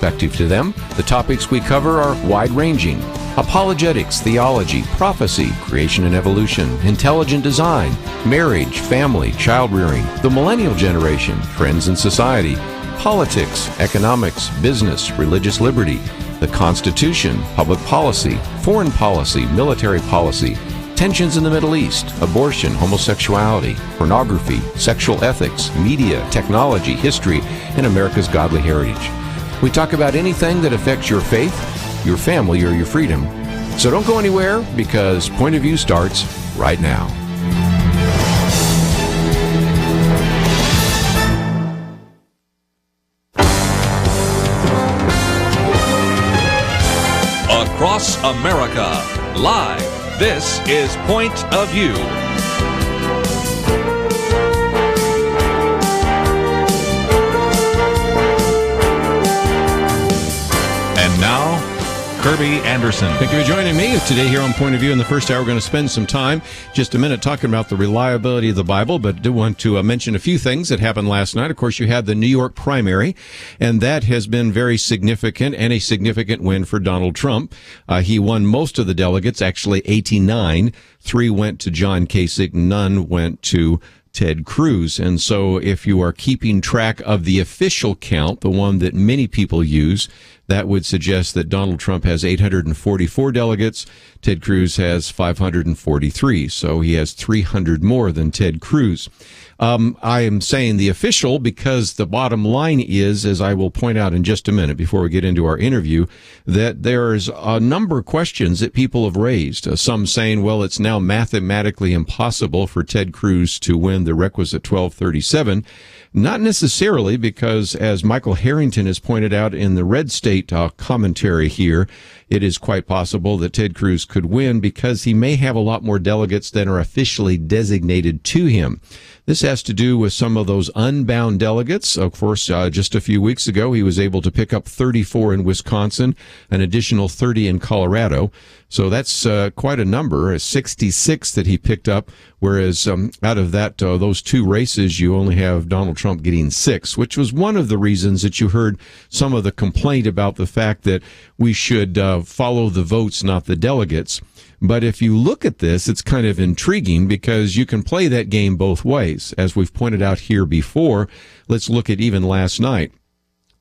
perspective to them. The topics we cover are wide-ranging: apologetics, theology, prophecy, creation and evolution, intelligent design, marriage, family, child-rearing, the millennial generation, trends in society, politics, economics, business, religious liberty, the Constitution, public policy, foreign policy, military policy, tensions in the Middle East, abortion, homosexuality, pornography, sexual ethics, media, technology, history, and America's godly heritage. We talk about anything that affects your faith, your family, or your freedom. So don't go anywhere, because Point of View starts right now. Across America, live, this is Point of View. And now, Kerby Anderson. Thank you for joining me today here on Point of View. In the first hour, we're going to spend some time, just a minute, talking about the reliability of the Bible, but I do want to mention a few things that happened last night. Of course, you had the New York primary, and that has been very significant and a significant win for Donald Trump. He won most of the delegates, actually 89. 3 went to John Kasich, none went to Ted Cruz. And so if you are keeping track of the official count, the one that many people use, that would suggest that Donald Trump has 844 delegates. Ted Cruz has 543. So he has 300 more than Ted Cruz. I am saying the official because the bottom line is, as I will point out in just a minute before we get into our interview, that there's a number of questions that people have raised. Some saying, well, it's now mathematically impossible for Ted Cruz to win the requisite 1237. Not necessarily, because as Michael Harrington has pointed out in the Red State commentary here, it is quite possible that Ted Cruz could win because he may have a lot more delegates than are officially designated to him. This has to do with some of those unbound delegates. Of course, just a few weeks ago, he was able to pick up 34 in Wisconsin, an additional 30 in Colorado. So that's quite a number, 66 that he picked up, whereas out of that, those 2 races, you only have Donald Trump getting 6, which was one of the reasons that you heard some of the complaint about the fact that we should follow the votes, not the delegates. But if you look at this, it's kind of intriguing because you can play that game both ways. As we've pointed out here before, let's look at even last night.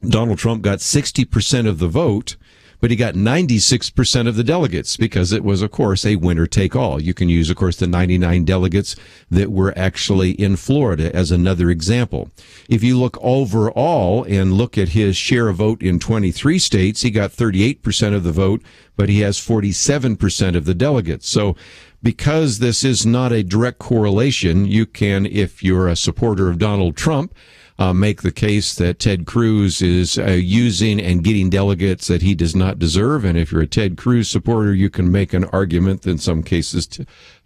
Donald Trump got 60% of the vote, but he got 96% of the delegates because it was, of course, a winner-take-all. You can use, of course, the 99 delegates that were actually in Florida as another example. If you look overall and look at his share of vote in 23 states, he got 38% of the vote, but he has 47% of the delegates. So because this is not a direct correlation, you can, if you're a supporter of Donald Trump, make the case that Ted Cruz is using and getting delegates that he does not deserve. And if you're a Ted Cruz supporter, you can make an argument that in some cases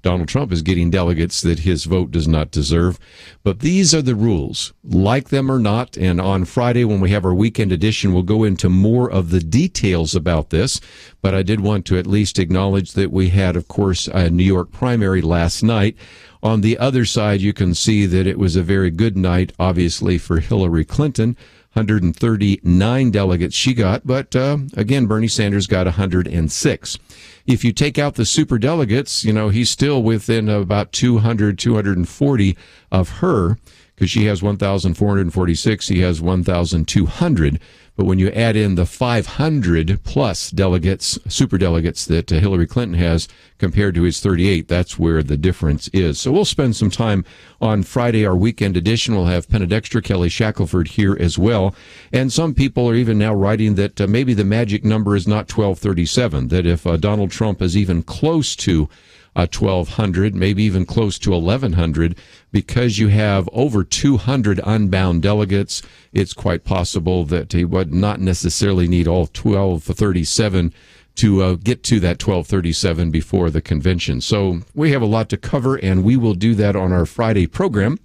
Donald Trump is getting delegates that his vote does not deserve. But these are the rules, like them or not. And on Friday, when we have our weekend edition, we'll go into more of the details about this. But I did want to at least acknowledge that we had, of course, a New York primary last night. On the other side, you can see that it was a very good night, obviously, for Hillary Clinton. 139 delegates she got, but again, Bernie Sanders got 106. If you take out the super delegates, he's still within about 200, 240 of her, because she has 1,446, he has 1,200. But when you add in the 500 plus delegates, super delegates that Hillary Clinton has compared to his 38, that's where the difference is. So we'll spend some time on Friday, our weekend edition. We'll have Penedextra Kelly Shackelford here as well. And some people are even now writing that maybe the magic number is not 1237, that if Donald Trump is even close to 1,200, maybe even close to 1,100, because you have over 200 unbound delegates, it's quite possible that he would not necessarily need all 1,237 to get to that 1,237 before the convention. So we have a lot to cover, and we will do that on our Friday program.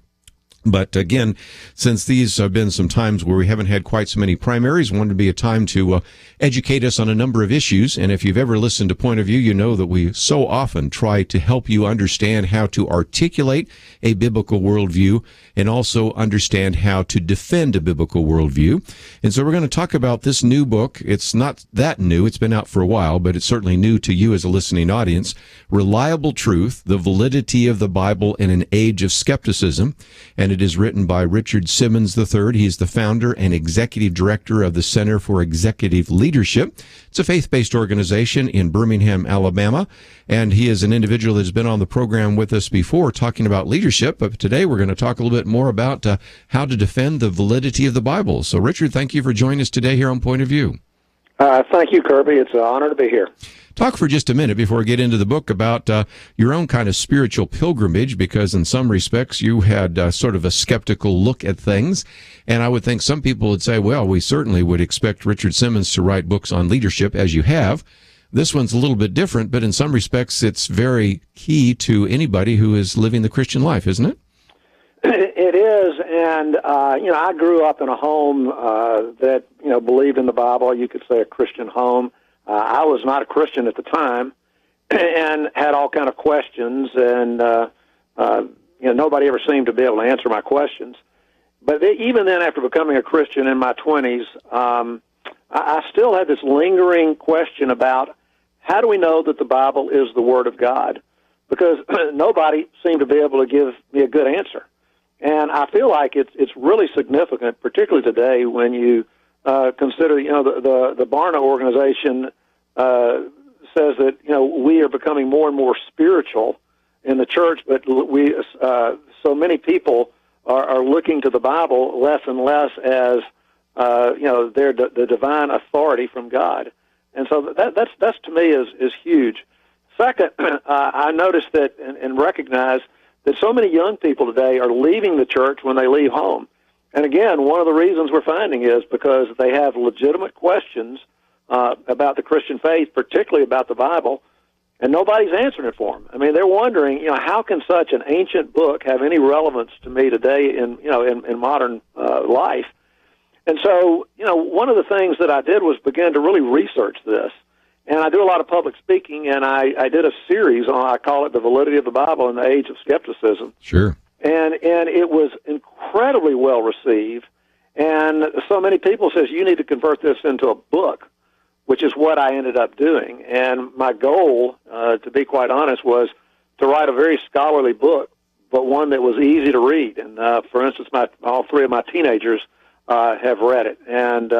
But again, since these have been some times where we haven't had quite so many primaries, wanted to be a time to educate us on a number of issues. And if you've ever listened to Point of View, you know that we so often try to help you understand how to articulate a biblical worldview and also understand how to defend a biblical worldview. And so we're going to talk about this new book. It's not that new. It's been out for a while, but it's certainly new to you as a listening audience. Reliable Truth, the Validity of the Bible in an Age of Skepticism. And it is written by Richard Simmons III. He's the founder and executive director of the Center for Executive Leadership. It's a faith-based organization in Birmingham, Alabama, and he is an individual that's been on the program with us before talking about leadership, but today we're going to talk a little bit more about how to defend the validity of the Bible. So, Richard, thank you for joining us today here on Point of View. Thank you, Kerby. It's an honor to be here. Talk for just a minute before we get into the book about your own kind of spiritual pilgrimage, because in some respects you had sort of a skeptical look at things. And I would think some people would say, well, we certainly would expect Richard Simmons to write books on leadership, as you have. This one's a little bit different, but in some respects it's very key to anybody who is living the Christian life, isn't it? It is, and I grew up in a home that believed in the Bible. You could say a Christian home. I was not a Christian at the time, and had all kind of questions, and nobody ever seemed to be able to answer my questions. But even then, after becoming a Christian in my 20s, I still had this lingering question about how do we know that the Bible is the Word of God? Because nobody seemed to be able to give me a good answer. And I feel like it's really significant, particularly today, when you consider, the Barna organization says that, we are becoming more and more spiritual in the church, but so many people are looking to the Bible less and less as, the divine authority from God. And so that's to me is huge. Second, I noticed that and recognize that so many young people today are leaving the church when they leave home. And again, one of the reasons we're finding is because they have legitimate questions about the Christian faith, particularly about the Bible, and nobody's answering it for them. I mean, they're wondering, how can such an ancient book have any relevance to me today in modern life? And so, one of the things that I did was begin to really research this. And I do a lot of public speaking, and I did a series on, I call it The Validity of the Bible in the Age of Skepticism. Sure. And it was incredibly well received. And so many people says, you need to convert this into a book, which is what I ended up doing. And my goal, to be quite honest, was to write a very scholarly book, but one that was easy to read. And for instance, all three of my teenagers have read it. And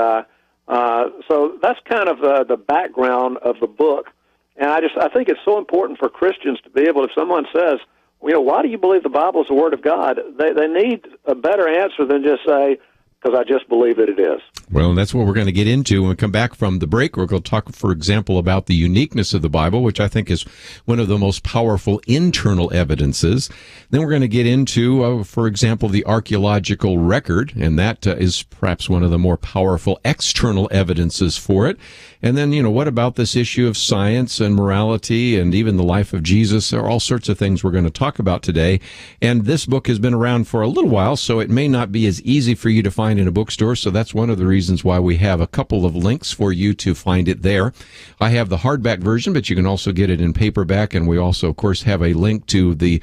so that's kind of the background of the book. And I think it's so important for Christians to be able, if someone says, why do you believe the Bible is the Word of God? They need a better answer than just say, because I just believe that it is. Well, and that's what we're going to get into when we come back from the break. We're going to talk, for example, about the uniqueness of the Bible, which I think is one of the most powerful internal evidences. Then we're going to get into, for example, the archaeological record, and that is perhaps one of the more powerful external evidences for it. And then, what about this issue of science and morality and even the life of Jesus? There are all sorts of things we're going to talk about today. And this book has been around for a little while, so it may not be as easy for you to find in a bookstore. So that's one of the reasons why we have a couple of links for you to find it there. I have the hardback version, but you can also get it in paperback. And we also, of course, have a link to the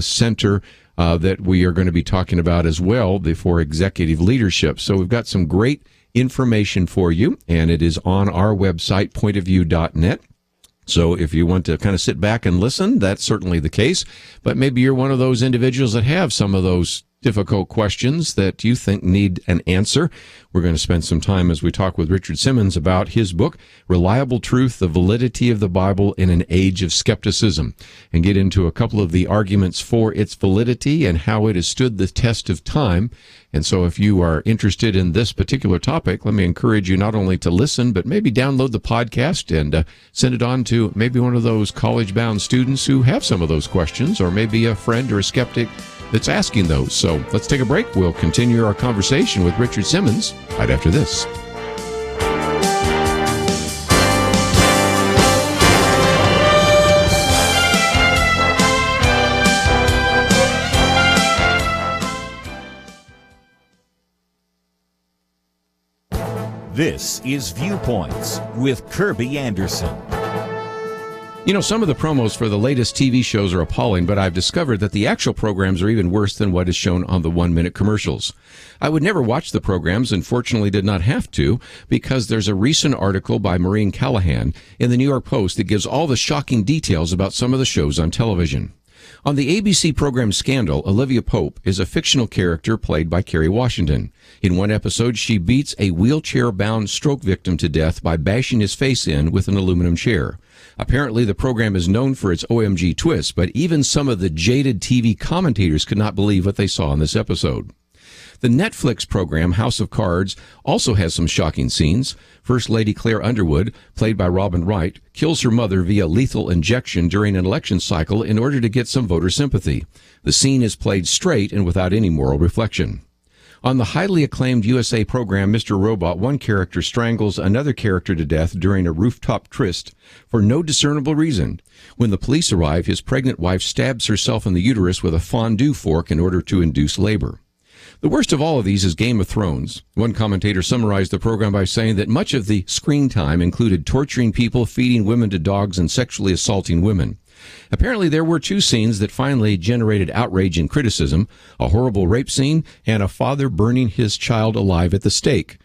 center that we are going to be talking about as well, for executive leadership. So we've got some great information for you, and it is on our website, pointofview.net. So if you want to kind of sit back and listen, that's certainly the case. But maybe you're one of those individuals that have some of those difficult questions that you think need an answer. We're going to spend some time as we talk with Richard Simmons about his book, Reliable Truth, the Validity of the Bible in an Age of Skepticism, and get into a couple of the arguments for its validity and how it has stood the test of time. And so if you are interested in this particular topic, let me encourage you not only to listen, but maybe download the podcast and send it on to maybe one of those college-bound students who have some of those questions, or maybe a friend or a skeptic that's asking those. So let's take a break. We'll continue our conversation with Richard Simmons right after this. This is Viewpoints with Kerby Anderson. You know, some of the promos for the latest TV shows are appalling, but I've discovered that the actual programs are even worse than what is shown on the 1-minute commercials. I would never watch the programs and fortunately did not have to, because there's a recent article by Maureen Callahan in the New York Post that gives all the shocking details about some of the shows on television. On the ABC program Scandal, Olivia Pope is a fictional character played by Kerry Washington. In one episode, she beats a wheelchair-bound stroke victim to death by bashing his face in with an aluminum chair. Apparently, the program is known for its OMG twists, but even some of the jaded TV commentators could not believe what they saw in this episode. The Netflix program House of Cards also has some shocking scenes. First Lady Claire Underwood, played by Robin Wright, kills her mother via lethal injection during an election cycle in order to get some voter sympathy. The scene is played straight and without any moral reflection. On the highly acclaimed USA program Mr. Robot, one character strangles another character to death during a rooftop tryst for no discernible reason. When the police arrive, his pregnant wife stabs herself in the uterus with a fondue fork in order to induce labor. The worst of all of these is Game of Thrones. One commentator summarized the program by saying that much of the screen time included torturing people, feeding women to dogs, and sexually assaulting women. Apparently, there were 2 scenes that finally generated outrage and criticism, a horrible rape scene and a father burning his child alive at the stake.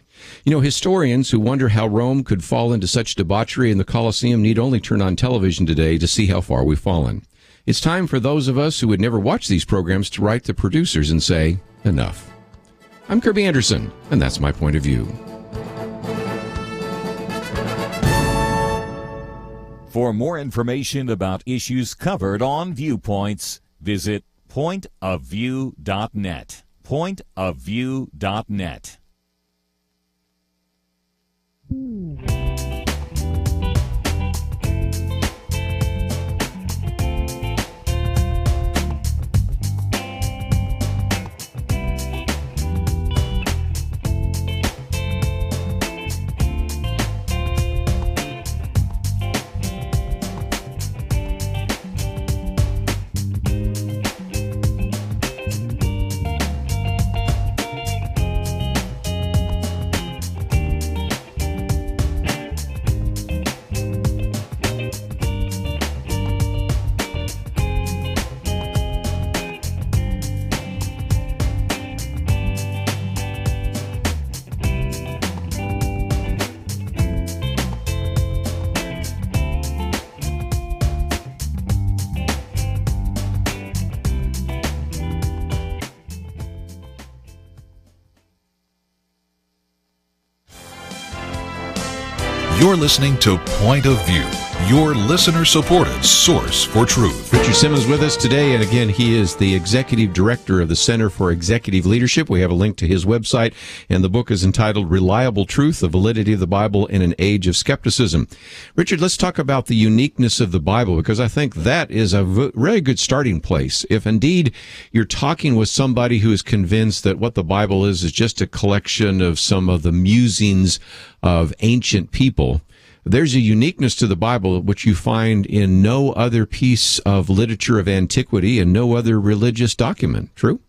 You know, historians who wonder how Rome could fall into such debauchery in the Colosseum need only turn on television today to see how far we've fallen. It's time for those of us who would never watch these programs to write the producers and say, enough. I'm Kerby Anderson, and that's my point of view. For more information about issues covered on Viewpoints, visit pointofview.net. Pointofview.net. You're listening to Point of View, your listener-supported source for truth. Richard Simmons with us today, and again, he is the executive director of the Center for Executive Leadership. We have a link to his website, and the book is entitled Reliable Truth, The Validity of the Bible in an Age of Skepticism. Richard, let's talk about the uniqueness of the Bible, because I think that is a very good starting place. If indeed you're talking with somebody who is convinced that what the Bible is just a collection of some of the musings of ancient people, there's a uniqueness to the Bible which you find in no other piece of literature of antiquity and no other religious document. True?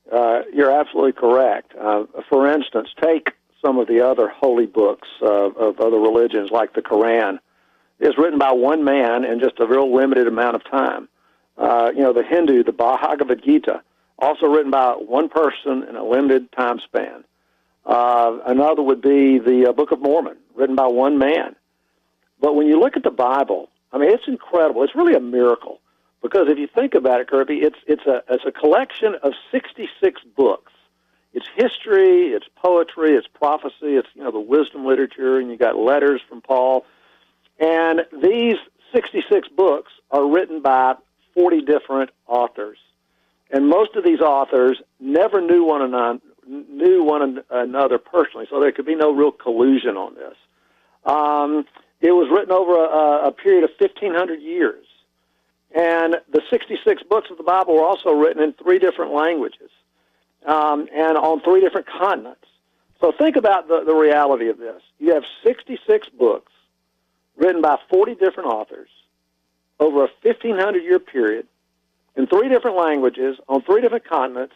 You're absolutely correct. For instance, take some of the other holy books of other religions, like the Quran. It's written by one man in just a real limited amount of time. The Hindu, the Bhagavad Gita, also written by one person in a limited time span. Another would be the Book of Mormon, written by one man. But when you look at the Bible, I mean, it's incredible. It's really a miracle, because if you think about it, Kerby, it's a collection of 66 books. It's history, it's poetry, it's prophecy, it's the wisdom literature, and you got letters from Paul. And these 66 books are written by 40 different authors, and most of these authors never knew one another personally, so there could be no real collusion on this. It was written over a period of 1,500 years. And the 66 books of the Bible were also written in 3 different languages and on 3 different continents. So think about the reality of this. You have 66 books written by 40 different authors over a 1,500-year period in 3 different languages on 3 different continents,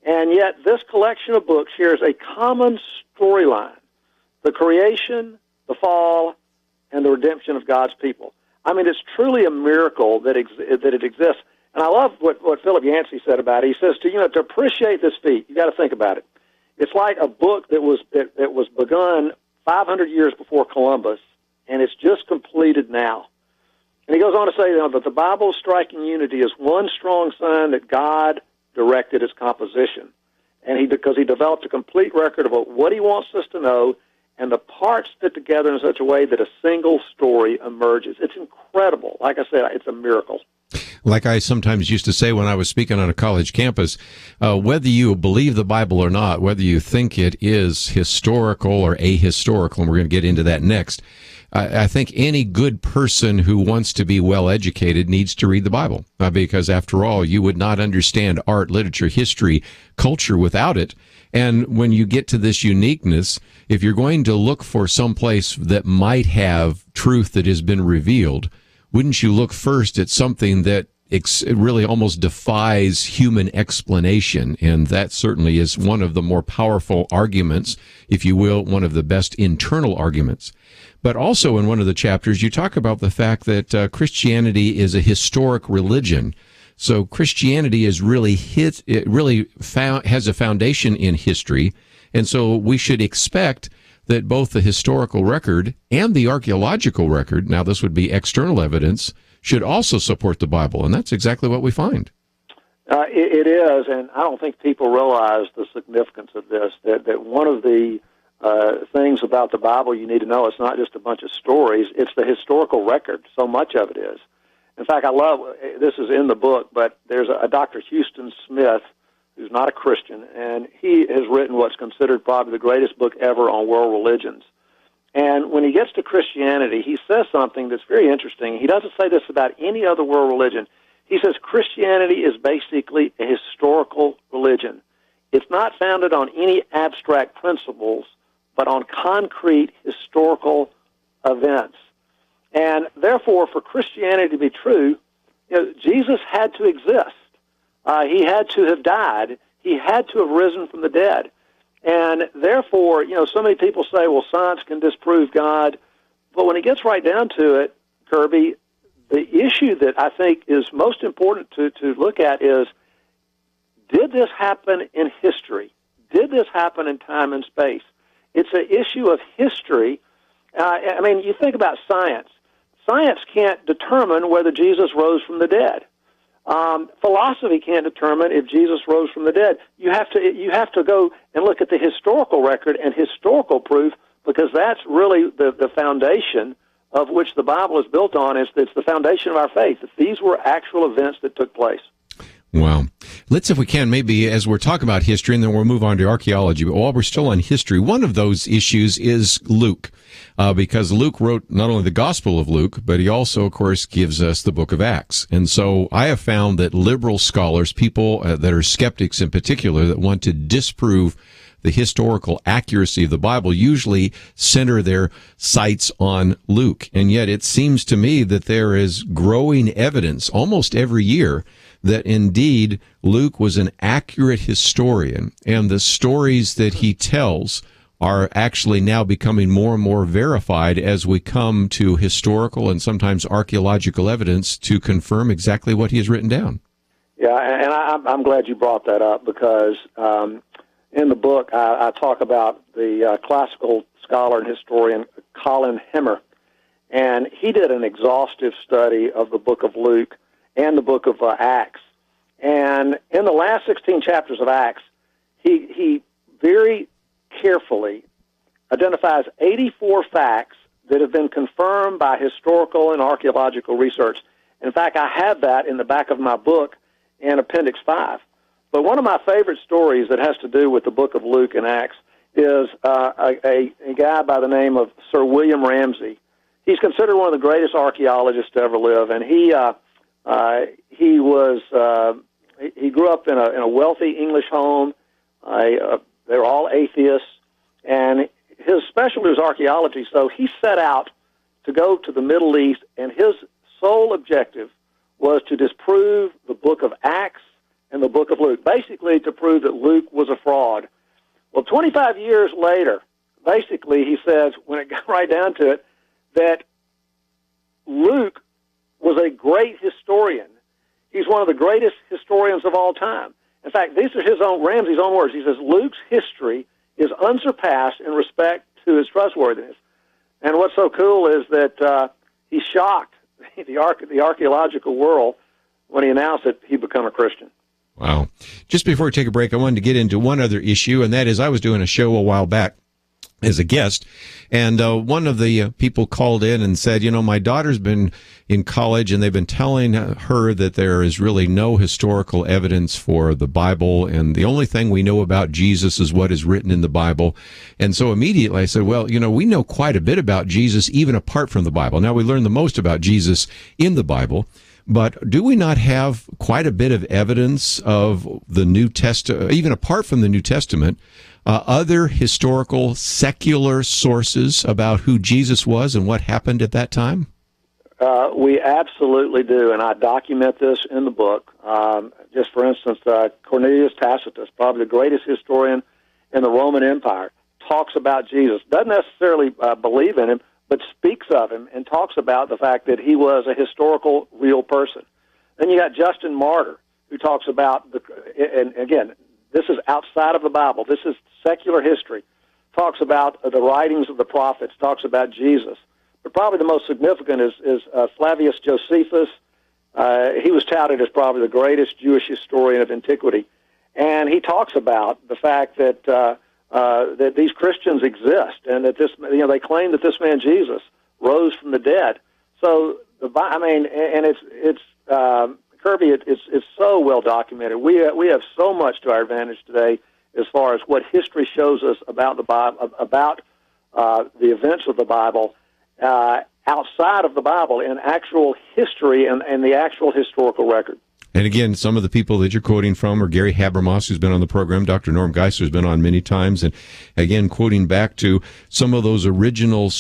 and yet this collection of books shares a common storyline the creation, the fall, and the redemption of God's people. I mean, it's truly a miracle that it exists. And I love what Philip Yancey said about it. He says, to appreciate this feat, you got to think about it. It's like a book that was begun 500 years before Columbus, and it's just completed now. And he goes on to say that the Bible's striking unity is one strong sign that God directed its composition. And because he developed a complete record of what he wants us to know, and the parts fit together in such a way that a single story emerges. It's incredible. Like I said, it's a miracle. Like I sometimes used to say when I was speaking on a college campus, whether you believe the Bible or not, whether you think it is historical or ahistorical, and we're going to get into that next, I think any good person who wants to be well educated needs to read the Bible, because after all, you would not understand art, literature, history, culture without it. And when you get to this uniqueness, if you're going to look for some place that might have truth that has been revealed, wouldn't you look first at something that really almost defies human explanation? And that certainly is one of the more powerful arguments, if you will, one of the best internal arguments. But also in one of the chapters, you talk about the fact that Christianity is a historic religion. So Christianity is really has a foundation in history. And so we should expect that both the historical record and the archaeological record, now this would be external evidence, should also support the Bible. And that's exactly what we find. It is, and I don't think people realize the significance of this, that one of the things about the Bible you need to know, it's not just a bunch of stories, it's the historical record. So much of it is. In fact, I love, this is in the book, but there's a Dr. Houston Smith, who's not a Christian, and he has written what's considered probably the greatest book ever on world religions. And when he gets to Christianity, he says something that's very interesting. He doesn't say this about any other world religion. He says Christianity is basically a historical religion. It's not founded on any abstract principles, but on concrete historical events. And therefore, for Christianity to be true, Jesus had to exist. He had to have died. He had to have risen from the dead. And therefore, so many people say, well, science can disprove God. But when it gets right down to it, Kerby, the issue that I think is most important to look at is, did this happen in history? Did this happen in time and space? It's an issue of history. I mean, you think about science. Science can't determine whether Jesus rose from the dead. Philosophy can't determine if Jesus rose from the dead. You have to go and look at the historical record and historical proof, because that's really the foundation of which the Bible is built on. It's the foundation of our faith. That these were actual events that took place. Wow. Let's, if we can, maybe as we're talking about history, and then we'll move on to archaeology, but while we're still on history, one of those issues is Luke, because Luke wrote not only the Gospel of Luke, but he also, of course, gives us the book of Acts. And so I have found that liberal scholars, people that are skeptics in particular, that want to disprove the historical accuracy of the Bible, usually center their sights on Luke. And yet it seems to me that there is growing evidence almost every year that indeed Luke was an accurate historian, and the stories that he tells are actually now becoming more and more verified as we come to historical and sometimes archaeological evidence to confirm exactly what he has written down. Yeah, and I'm glad you brought that up, because in the book I talk about the classical scholar and historian Colin Hemmer, and he did an exhaustive study of the book of Luke and the book of Acts. And in the last 16 chapters of Acts, he very carefully identifies 84 facts that have been confirmed by historical and archaeological research. In fact, I have that in the back of my book in Appendix 5. But one of my favorite stories that has to do with the book of Luke and Acts is a guy by the name of Sir William Ramsay. He's considered one of the greatest archaeologists to ever live, and he grew up in a wealthy English home. They were all atheists, and his specialty was archaeology. So he set out to go to the Middle East, and his sole objective was to disprove the book of Acts and the book of Luke, basically to prove that Luke was a fraud. Well, 25 years later, basically he says, when it got right down to it, that Luke was a great historian. He's one of the greatest historians of all time. In fact, these are Ramsey's own words. He says, Luke's history is unsurpassed in respect to his trustworthiness. And what's so cool is that he shocked the archaeological world when he announced that he'd become a Christian. Wow. Just before we take a break, I wanted to get into one other issue, and that is I was doing a show a while back as a guest, and one of the people called in and said, my daughter's been in college, and they've been telling her that there is really no historical evidence for the Bible, and the only thing we know about Jesus is what is written in the Bible. And so immediately I said, well, we know quite a bit about Jesus even apart from the Bible. Now, we learn the most about Jesus in the Bible, but do we not have quite a bit of evidence of the New Testament, even apart from the New Testament, other historical secular sources about who Jesus was and what happened at that time? We absolutely do, and I document this in the book. Just for instance, Cornelius Tacitus, probably the greatest historian in the Roman Empire, talks about Jesus. Doesn't necessarily believe in him, but speaks of him and talks about the fact that he was a historical, real person. Then you got Justin Martyr, who talks about, and again, this is outside of the Bible. This is secular history. Talks about the writings of the prophets, talks about Jesus. But probably the most significant is Flavius Josephus. He was touted as probably the greatest Jewish historian of antiquity. And he talks about the fact that that these Christians exist, and that they claim that this man Jesus rose from the dead. So it's Kerby. It's so well documented. We have so much to our advantage today as far as what history shows us about the Bible, about the events of the Bible, outside of the Bible, in actual history and the actual historical record. And again, some of the people that you're quoting from are Gary Habermas, who's been on the program, Dr. Norm Geisler, who's been on many times, and again, quoting back to some of those original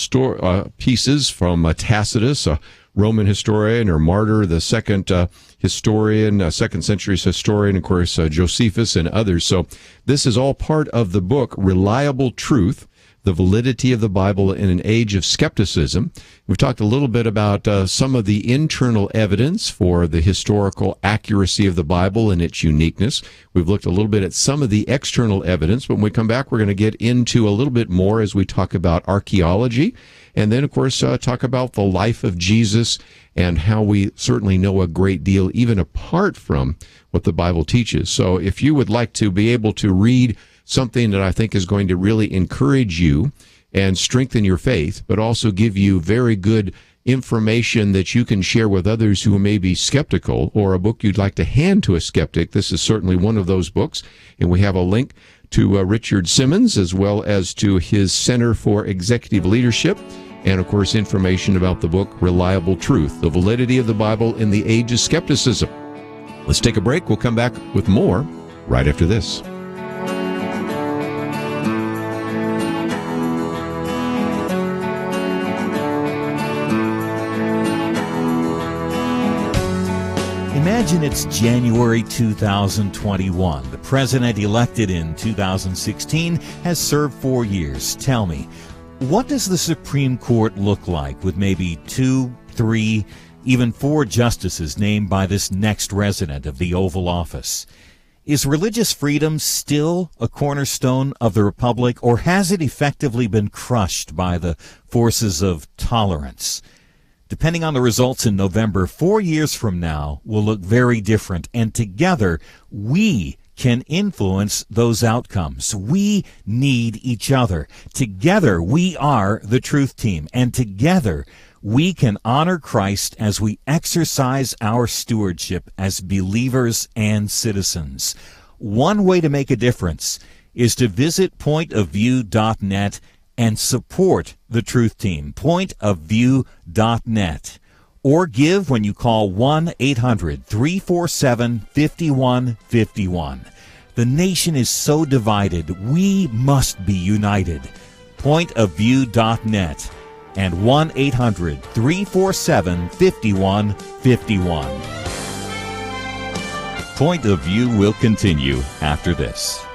pieces from Tacitus, a Roman historian, or Martyr, the second historian, second century historian, of course, Josephus and others. So this is all part of the book, Reliable Truth, The Validity of the Bible in an Age of Skepticism. We've talked a little bit about some of the internal evidence for the historical accuracy of the Bible and its uniqueness. We've looked a little bit at some of the external evidence, but when we come back, we're going to get into a little bit more as we talk about archaeology, and then, of course, talk about the life of Jesus and how we certainly know a great deal even apart from what the Bible teaches. So if you would like to be able to read something that I think is going to really encourage you and strengthen your faith, but also give you very good information that you can share with others who may be skeptical, or a book you'd like to hand to a skeptic, this is certainly one of those books. And we have a link to Richard Simmons, as well as to his Center for Executive Leadership, and of course information about the book Reliable Truth, The Validity of the Bible in the Age of Skepticism. Let's take a break. We'll come back with more right after this. Imagine it's January 2021. The president elected in 2016 has served 4 years. Tell me, what does the Supreme Court look like with maybe 2, 3, even 4 justices named by this next resident of the Oval Office? Is religious freedom still a cornerstone of the Republic, or has it effectively been crushed by the forces of tolerance? Depending on the results in November, 4 years from now will look very different, and together we can influence those outcomes. We need each other. Together we are the Truth Team, and together we can honor Christ as we exercise our stewardship as believers and citizens. One way to make a difference is to visit pointofview.net and support the Truth Team, pointofview.net. Or give when you call 1-800-347-5151. The nation is so divided, we must be united. Pointofview.net and 1-800-347-5151. Point of View will continue after this.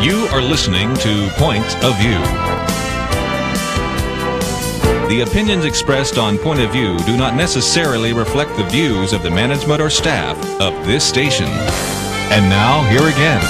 You are listening to Point of View. The opinions expressed on Point of View do not necessarily reflect the views of the management or staff of this station. And now, here again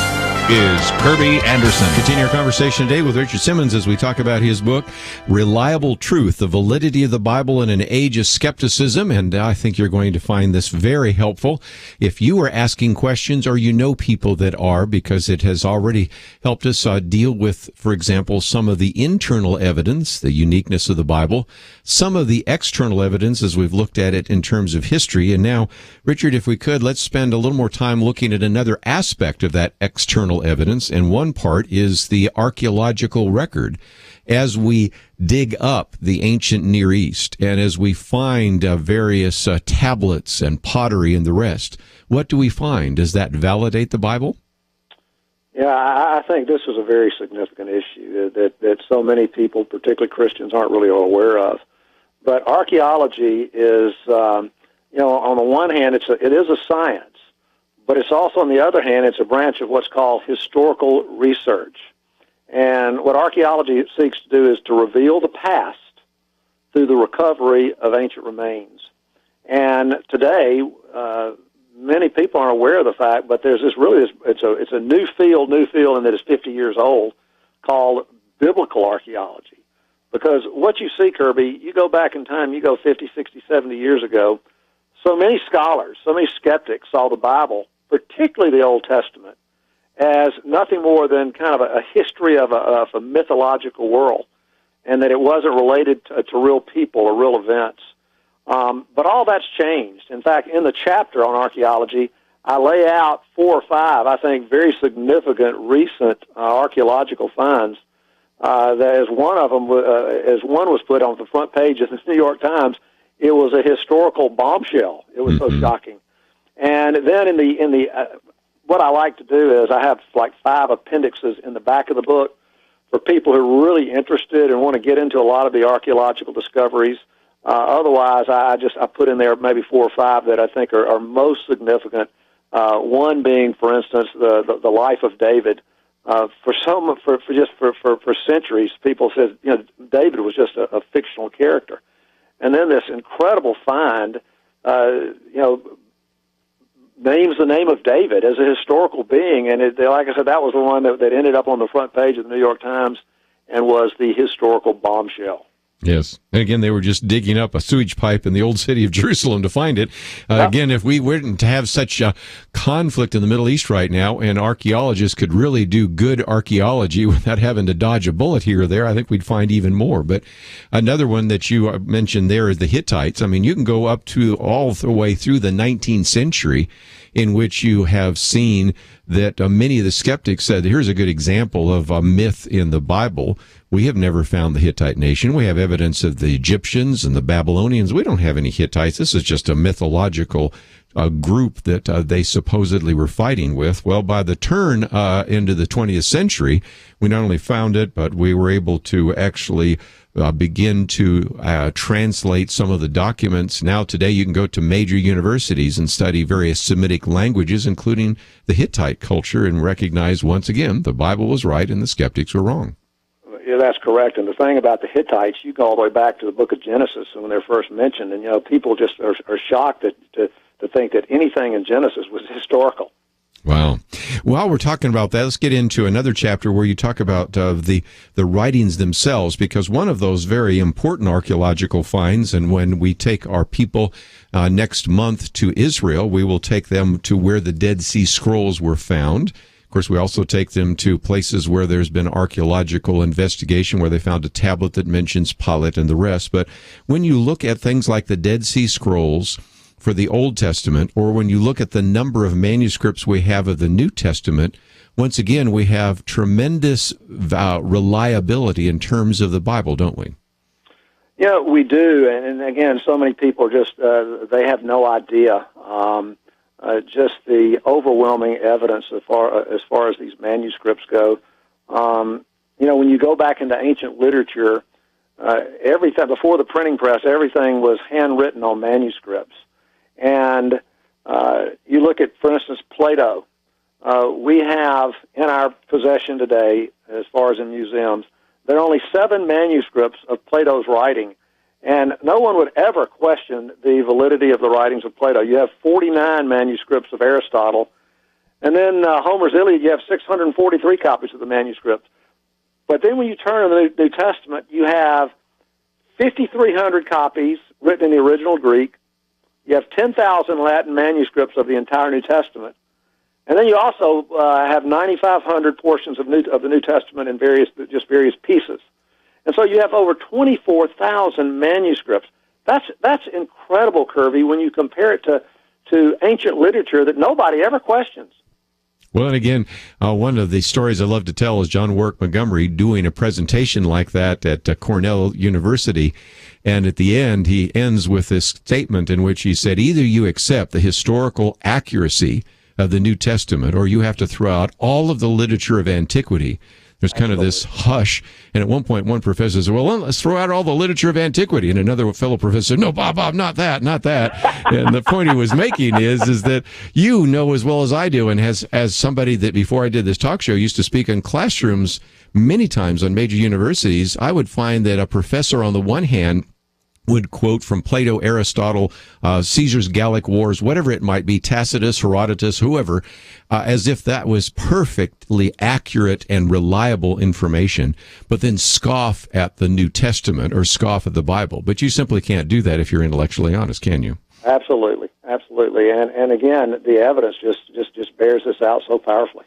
is Kerby Anderson. Continue our conversation today with Richard Simmons as we talk about his book, Reliable Truth, The Validity of the Bible in An Age of Skepticism. And I think you're going to find this very helpful if you are asking questions or you know people that are, because it has already helped us deal with, for example, some of the internal evidence, the uniqueness of the Bible, some of the external evidence as we've looked at it in terms of history. And now, Richard, if we could, let's spend a little more time looking at another aspect of that external evidence, and one part is the archaeological record. As we dig up the ancient Near East and as we find various tablets and pottery and the rest, what do we find? Does that validate the Bible? Yeah, I think this is a very significant issue that so many people, particularly Christians, aren't really aware of. But archaeology is, on the one hand, it is a science. But it's also, on the other hand, it's a branch of what's called historical research. And what archaeology seeks to do is to reveal the past through the recovery of ancient remains. And today, many people aren't aware of the fact, but there's it's a new field and that is 50 years old, called biblical archaeology. Because what you see, Kerby, you go back in time, you go 50, 60, 70 years ago, so many scholars, so many skeptics saw the Bible, particularly the Old Testament, as nothing more than kind of a history of a mythological world, and that it wasn't related to real people or real events. But all that's changed. In fact, in the chapter on archaeology, I lay out 4 or 5, I think, very significant recent archaeological finds. As one was put on the front page of the New York Times, it was a historical bombshell. It was so shocking. And then in the what I like to do is I have like 5 appendixes in the back of the book for people who are really interested and want to get into a lot of the archaeological discoveries. Otherwise, I put in there maybe 4 or 5 that I think are most significant. One being, for instance, the life of David. For centuries, people said David was just a fictional character. And then this incredible find, names the name of David as a historical being. And like I said, that was the one that ended up on the front page of the New York Times and was the historical bombshell. Yes. And again, they were just digging up a sewage pipe in the old city of Jerusalem to find it. Again, if we weren't to have such a conflict in the Middle East right now, and archaeologists could really do good archaeology without having to dodge a bullet here or there, I think we'd find even more. But another one that you mentioned there is the Hittites. I mean, you can go up to all the way through the 19th century, in which you have seen that many of the skeptics said, here's a good example of a myth in the Bible. We have never found the Hittite nation. We have evidence of the Egyptians and the Babylonians. We don't have any Hittites. This is just a mythological group that they supposedly were fighting with. Well, by the turn into the 20th century, we not only found it, but we were able to actually begin to translate some of the documents. Now, today, you can go to major universities and study various Semitic languages, including the Hittite culture, and recognize, once again, the Bible was right and the skeptics were wrong. Yeah, that's correct. And the thing about the Hittites, you go all the way back to the book of Genesis when they're first mentioned, and people just are shocked to think that anything in Genesis was historical. Wow. While we're talking about that, let's get into another chapter where you talk about the writings themselves, because one of those very important archaeological finds, and when we take our people next month to Israel, we will take them to where the Dead Sea Scrolls were found. Of course, we also take them to places where there's been archaeological investigation, where they found a tablet that mentions Palit and the rest. But when you look at things like the Dead Sea Scrolls for the Old Testament, or when you look at the number of manuscripts we have of the New Testament, once again, we have tremendous reliability in terms of the Bible, don't we? Yeah, we do. And again, so many people just, they have no idea. Just the overwhelming evidence as far as these manuscripts go. When you go back into ancient literature, everything before the printing press, everything was handwritten on manuscripts. And you look at, for instance, Plato. we have in our possession today, as far as in museums, there are only 7 manuscripts of Plato's writing, and no one would ever question the validity of the writings of Plato. You have 49 manuscripts of Aristotle, and then Homer's Iliad, you have 643 copies of the manuscript. But then when you turn to the New Testament, you have 5,300 copies written in the original Greek. You have 10,000 Latin manuscripts of the entire New Testament. And then you also have 9,500 portions of the New Testament in various pieces. And so you have over 24,000 manuscripts. That's incredible, Kerby, when you compare it to ancient literature that nobody ever questions. Well, and again, one of the stories I love to tell is John Warwick Montgomery doing a presentation like that at Cornell University. And at the end, he ends with this statement in which he said, either you accept the historical accuracy of the New Testament, or you have to throw out all of the literature of antiquity. There's kind of this hush. And at one point, one professor said, well, let's throw out all the literature of antiquity. And another fellow professor said, no, Bob, not that. And the point he was making is that you know as well as I do, and as somebody that before I did this talk show used to speak in classrooms many times on major universities, I would find that a professor on the one hand would quote from Plato, Aristotle, Caesar's Gallic Wars, whatever it might be, Tacitus, Herodotus, whoever, as if that was perfectly accurate and reliable information, but then scoff at the New Testament or scoff at the Bible. But you simply can't do that if you're intellectually honest, can you? Absolutely. And again, the evidence just bears this out so powerfully.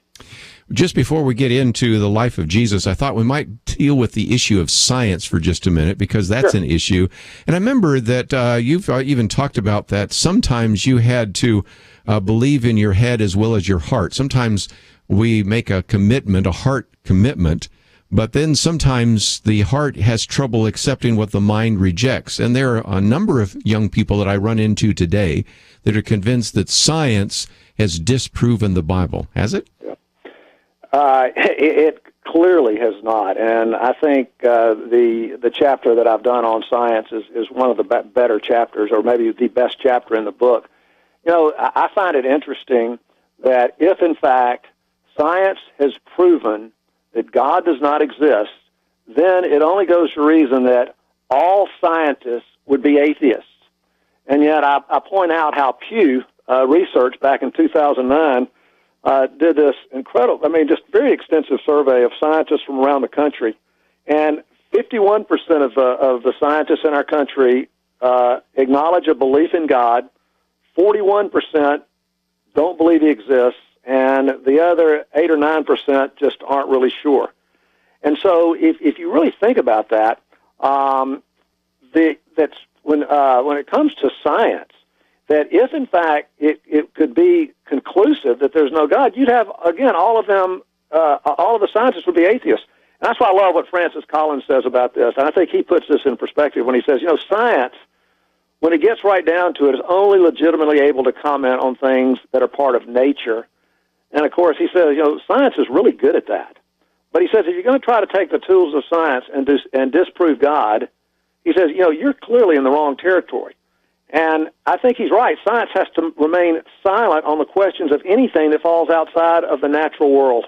Just before we get into the life of Jesus, I thought we might deal with the issue of science for just a minute, because that's Sure. an issue. And I remember that you've even talked about that. Sometimes you had to believe in your head as well as your heart. Sometimes we make a commitment, a heart commitment, but then sometimes the heart has trouble accepting what the mind rejects. And there are a number of young people that I run into today that are convinced that science has disproven the Bible. Has it? It clearly has not, and I think the chapter that I've done on science is one of the better chapters, or maybe the best chapter in the book. You know, I find it interesting that if, in fact, science has proven that God does not exist, then it only goes to reason that all scientists would be atheists. And yet I point out how Pew Research back in 2009 did this incredible, just very extensive survey of scientists from around the country, and 51% of the scientists in our country acknowledge a belief in God, 41% don't believe He exists, and the other 8 or 9% just aren't really sure. And so, if you really think about that, that's when it comes to science, that if, in fact, it could be conclusive that there's no God, you'd have, again, all of the scientists would be atheists. And that's why I love what Francis Collins says about this. And I think he puts this in perspective when he says, science, when it gets right down to it, is only legitimately able to comment on things that are part of nature. And, of course, he says, science is really good at that. But he says, if you're going to try to take the tools of science and disprove God, he says, you're clearly in the wrong territory. And I think he's right. Science has to remain silent on the questions of anything that falls outside of the natural world.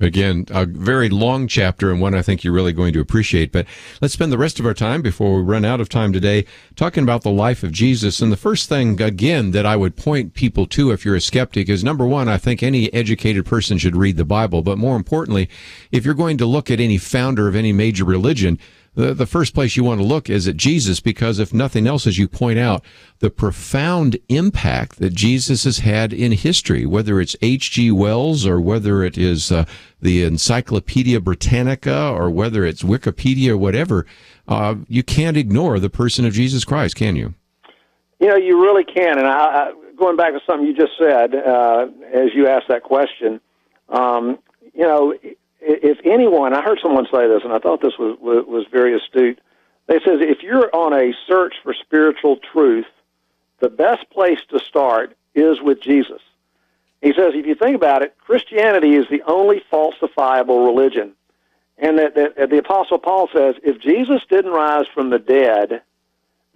Again, a very long chapter, and one I think you're really going to appreciate. But let's spend the rest of our time, before we run out of time today, talking about the life of Jesus. And the first thing, again, that I would point people to if you're a skeptic is, number one, I think any educated person should read the Bible. But more importantly, if you're going to look at any founder of any major religion, the first place you want to look is at Jesus, because if nothing else, as you point out, the profound impact that Jesus has had in history, whether it's H.G. Wells or whether it is the Encyclopedia Britannica or whether it's Wikipedia or whatever, you can't ignore the person of Jesus Christ, can you? You really can. And I going back to something you just said as you asked that question, if anyone, I heard someone say this, and I thought this was very astute. They says, if you're on a search for spiritual truth, the best place to start is with Jesus. He says, if you think about it, Christianity is the only falsifiable religion. And that the Apostle Paul says, if Jesus didn't rise from the dead,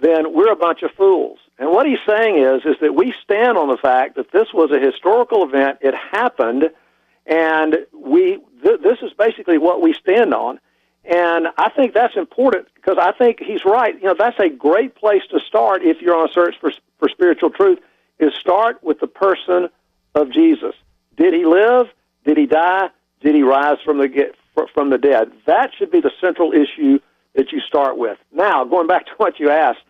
then we're a bunch of fools. And what he's saying is that we stand on the fact that this was a historical event, it happened, and this is basically what we stand on. And I think that's important because I think he's right. That's a great place to start if you're on a search for spiritual truth, is start with the person of Jesus. Did he live? Did he die? Did he rise from the dead? That should be the central issue that you start with. Now, going back to what you asked,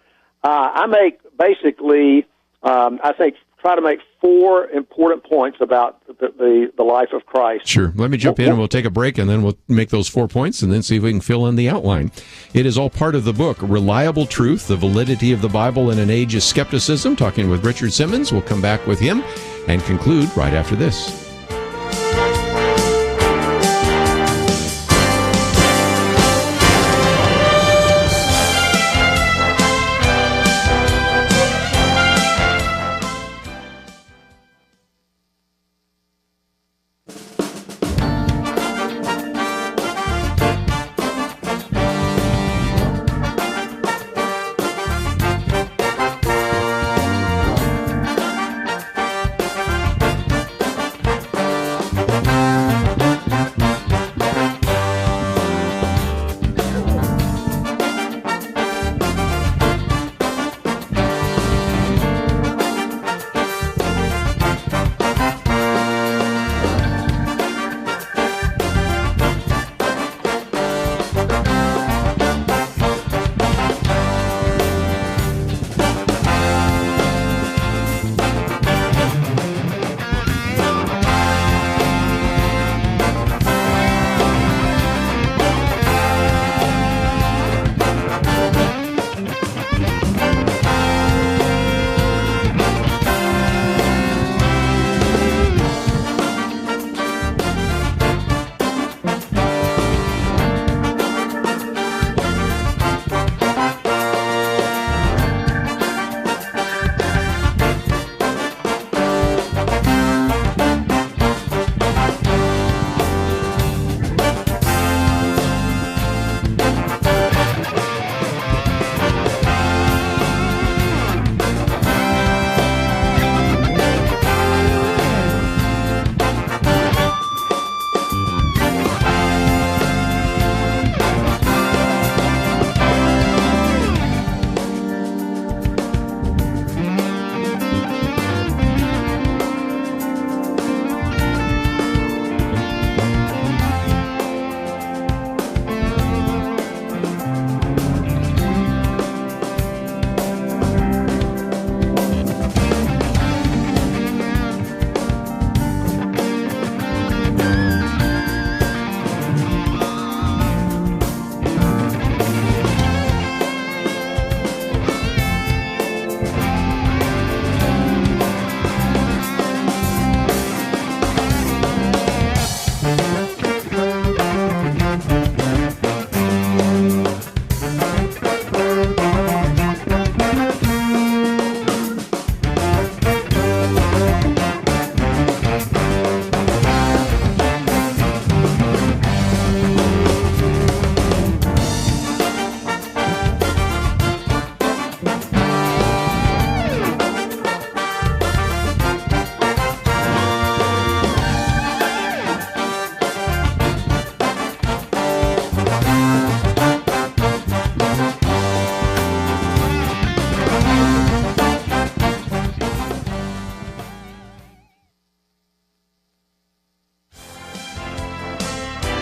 I make basically, I think, try to make 4 important points about the life of Christ. Sure. Let me jump in and we'll take a break and then we'll make those 4 points and then see if we can fill in the outline. It is all part of the book, Reliable Truth, The Validity of the Bible in An Age of Skepticism. Talking with Richard Simmons. We'll come back with him and conclude right after this.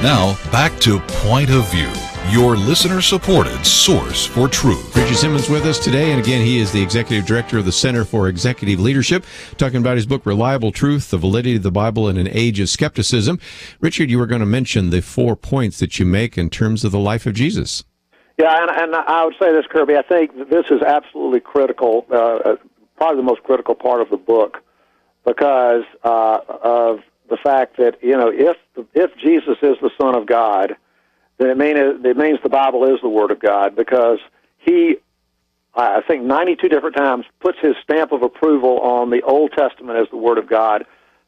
Now, back to Point of View, your listener-supported source for truth. Richard Simmons with us today, and again, he is the Executive Director of the Center for Executive Leadership, talking about his book, Reliable Truth, The Validity of the Bible in An Age of Skepticism. Richard, you were going to mention the 4 points that you make in terms of the life of Jesus. Yeah, and I would say this, Kerby, I think this is absolutely critical, probably the most critical part of the book, because of the fact that, if Jesus is the Son of God, then it means the Bible is the Word of God, because he, I think 92 different times, puts his stamp of approval on the Old Testament as the Word of God.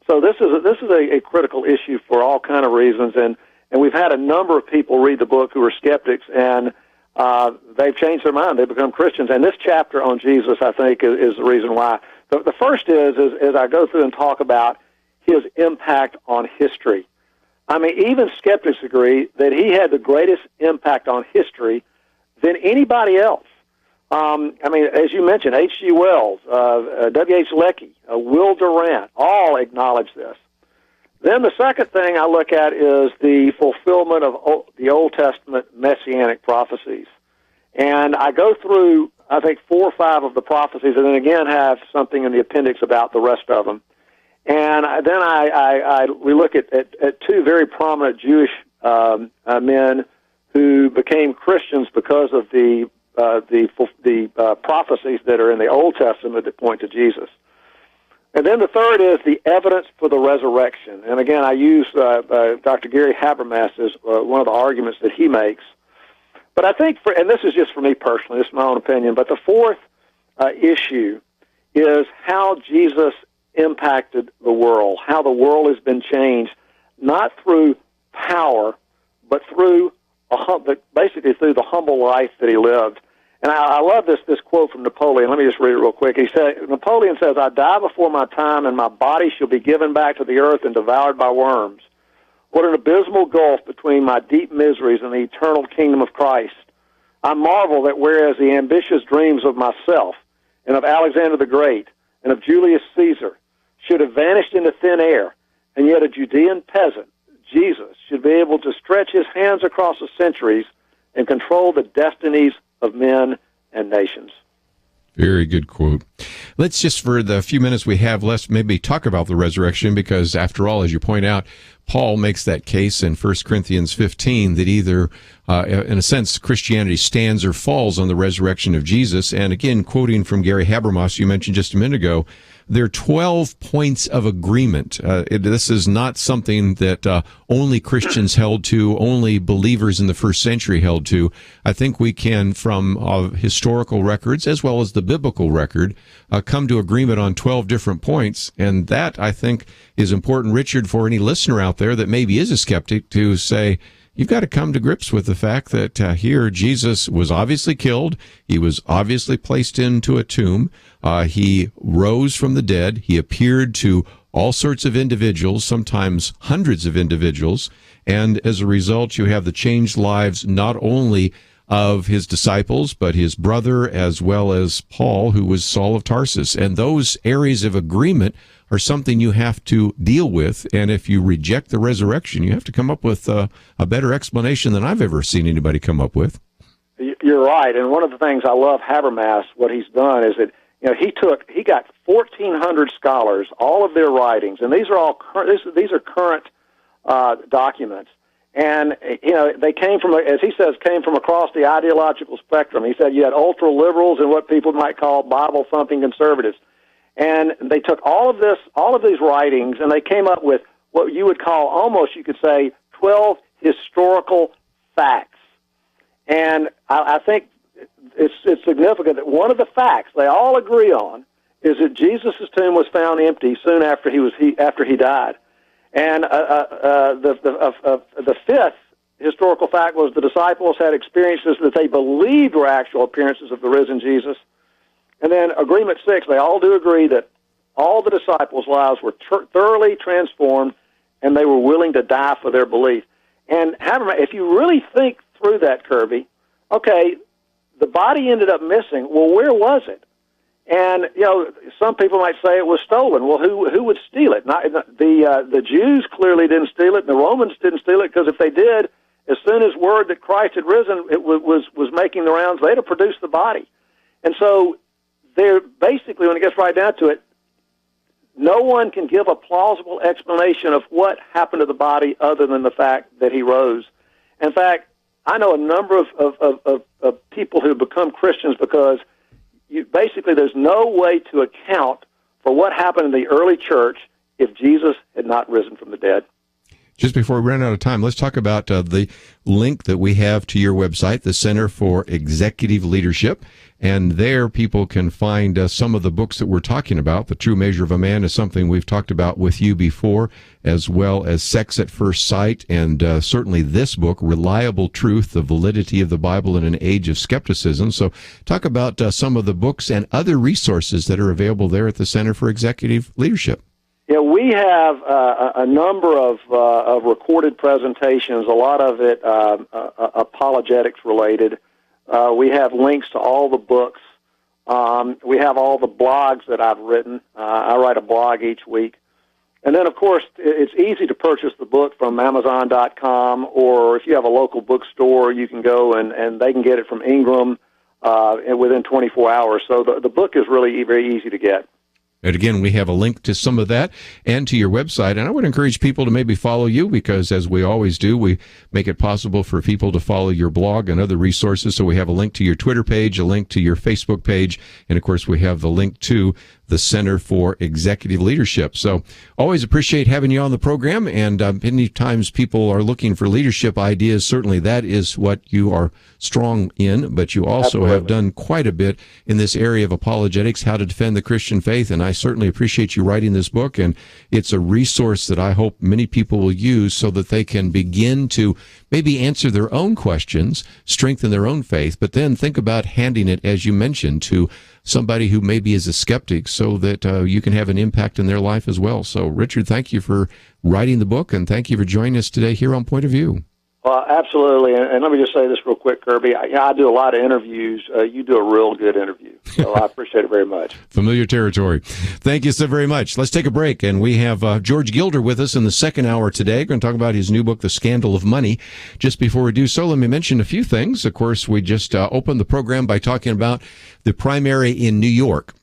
So this is a critical issue for all kind of reasons, and we've had a number of people read the book who are skeptics, and they've changed their mind. They've become Christians. And this chapter on Jesus, I think, is the reason why. The first is I go through and talk about his impact on history. I mean, even skeptics agree that he had the greatest impact on history than anybody else. I mean, as you mentioned, H.G. Wells, W.H. Leckie, Will Durant, all acknowledge this. Then the second thing I look at is the fulfillment of the Old Testament messianic prophecies. And I go through, I think, 4 or 5 of the prophecies, and then again have something in the appendix about the rest of them. And then we look at 2 very prominent Jewish men who became Christians because of the prophecies that are in the Old Testament that point to Jesus. And then the third is the evidence for the resurrection. And again, I use Dr. Gary Habermas as one of the arguments that he makes. But I think, and this is just for me personally, this is my own opinion, but the fourth issue is how Jesus impacted the world, how the world has been changed, not through power, but through basically through the humble life that he lived. And I love this quote from Napoleon. Let me just read it real quick. Napoleon says, "I die before my time, and my body shall be given back to the earth and devoured by worms. What an abysmal gulf between my deep miseries and the eternal kingdom of Christ. I marvel that whereas the ambitious dreams of myself and of Alexander the Great and of Julius Caesar should have vanished into thin air, and yet a Judean peasant, Jesus, should be able to stretch his hands across the centuries and control the destinies of men and nations." Very good quote. Let's just, for the few minutes we have left, maybe talk about the resurrection, because after all, as you point out, Paul makes that case in 1 Corinthians 15 that either, in a sense, Christianity stands or falls on the resurrection of Jesus. And again, quoting from Gary Habermas, you mentioned just a minute ago, there are 12 points of agreement. This is not something that only Christians held to, only believers in the first century held to. I think we can, from historical records as well as the biblical record, come to agreement on 12 different points. And that, I think, is important, Richard, for any listener out there that maybe is a skeptic to say, you've got to come to grips with the fact that here Jesus was obviously killed. He was obviously placed into a tomb. He rose from the dead. He appeared to all sorts of individuals, sometimes hundreds of individuals. And as a result, you have the changed lives not only of his disciples, but his brother as well as Paul, who was Saul of Tarsus. And those areas of agreement are something you have to deal with. And if you reject the resurrection, you have to come up with a better explanation than I've ever seen anybody come up with. You're right. And one of the things I love Habermas, what he's done is that, you know, he got 1,400 scholars, all of their writings, and these are all these are current documents. And, you know, they came from, as he says, came from across the ideological spectrum. He said you had ultra-liberals and what people might call Bible-thumping conservatives. And they took all of these writings, and they came up with what you would call, almost you could say, 12 historical facts. And I think it's significant that one of the facts they all agree on is that Jesus' tomb was found empty soon after he died. And the fifth historical fact was the disciples had experiences that they believed were actual appearances of the risen Jesus. And then agreement 6, they all do agree that all the disciples' lives were thoroughly transformed, and they were willing to die for their belief. And if you really think through that, Kerby, okay, the body ended up missing. Well, where was it? And, you know, some people might say it was stolen. Well, who would steal it? The Jews clearly didn't steal it, and the Romans didn't steal it, because if they did, as soon as word that Christ had risen it was making the rounds, they'd have produced the body. And so they're basically, when it gets right down to it, no one can give a plausible explanation of what happened to the body other than the fact that he rose. In fact, I know a number of people who become Christians because basically there's no way to account for what happened in the early church if Jesus had not risen from the dead. Just before we run out of time, let's talk about the link that we have to your website, the Center for Executive Leadership. And there people can find some of the books that we're talking about. The True Measure of a Man is something we've talked about with you before, as well as Sex at First Sight, and certainly this book, Reliable Truth, The Validity of the Bible in an Age of Skepticism. So talk about some of the books and other resources that are available there at the Center for Executive Leadership. Yeah, we have a number of recorded presentations, a lot of it apologetics related. We have links to all the books. We have all the blogs that I've written. I write a blog each week. And then, of course, it's easy to purchase the book from Amazon.com, or if you have a local bookstore, you can go and they can get it from Ingram within 24 hours. So the book is really very easy to get. And again, we have a link to some of that and to your website. And I would encourage people to maybe follow you because, as we always do, we make it possible for people to follow your blog and other resources. So we have a link to your Twitter page, a link to your Facebook page, and, of course, we have the link to the Center for Executive Leadership. So always appreciate having you on the program. And many times people are looking for leadership ideas. Certainly that is what you are strong in, but you also Absolutely. have done quite a bit in this area of apologetics, how to defend the Christian faith. And I certainly appreciate you writing this book. And it's a resource that I hope many people will use so that they can begin to maybe answer their own questions, strengthen their own faith, but then think about handing it, as you mentioned, to somebody who maybe is a skeptic so that you can have an impact in their life as well. So, Richard, thank you for writing the book, and thank you for joining us today here on Point of View. Well, absolutely. And let me just say this real quick, Kirby. I do a lot of interviews. You do a real good interview. So I appreciate it very much. Familiar territory. Thank you so very much. Let's take a break. And we have George Gilder with us in the second hour today. We're going to talk about his new book, The Scandal of Money. Just before we do so, let me mention a few things. Of course, we just opened the program by talking about the primary in New York.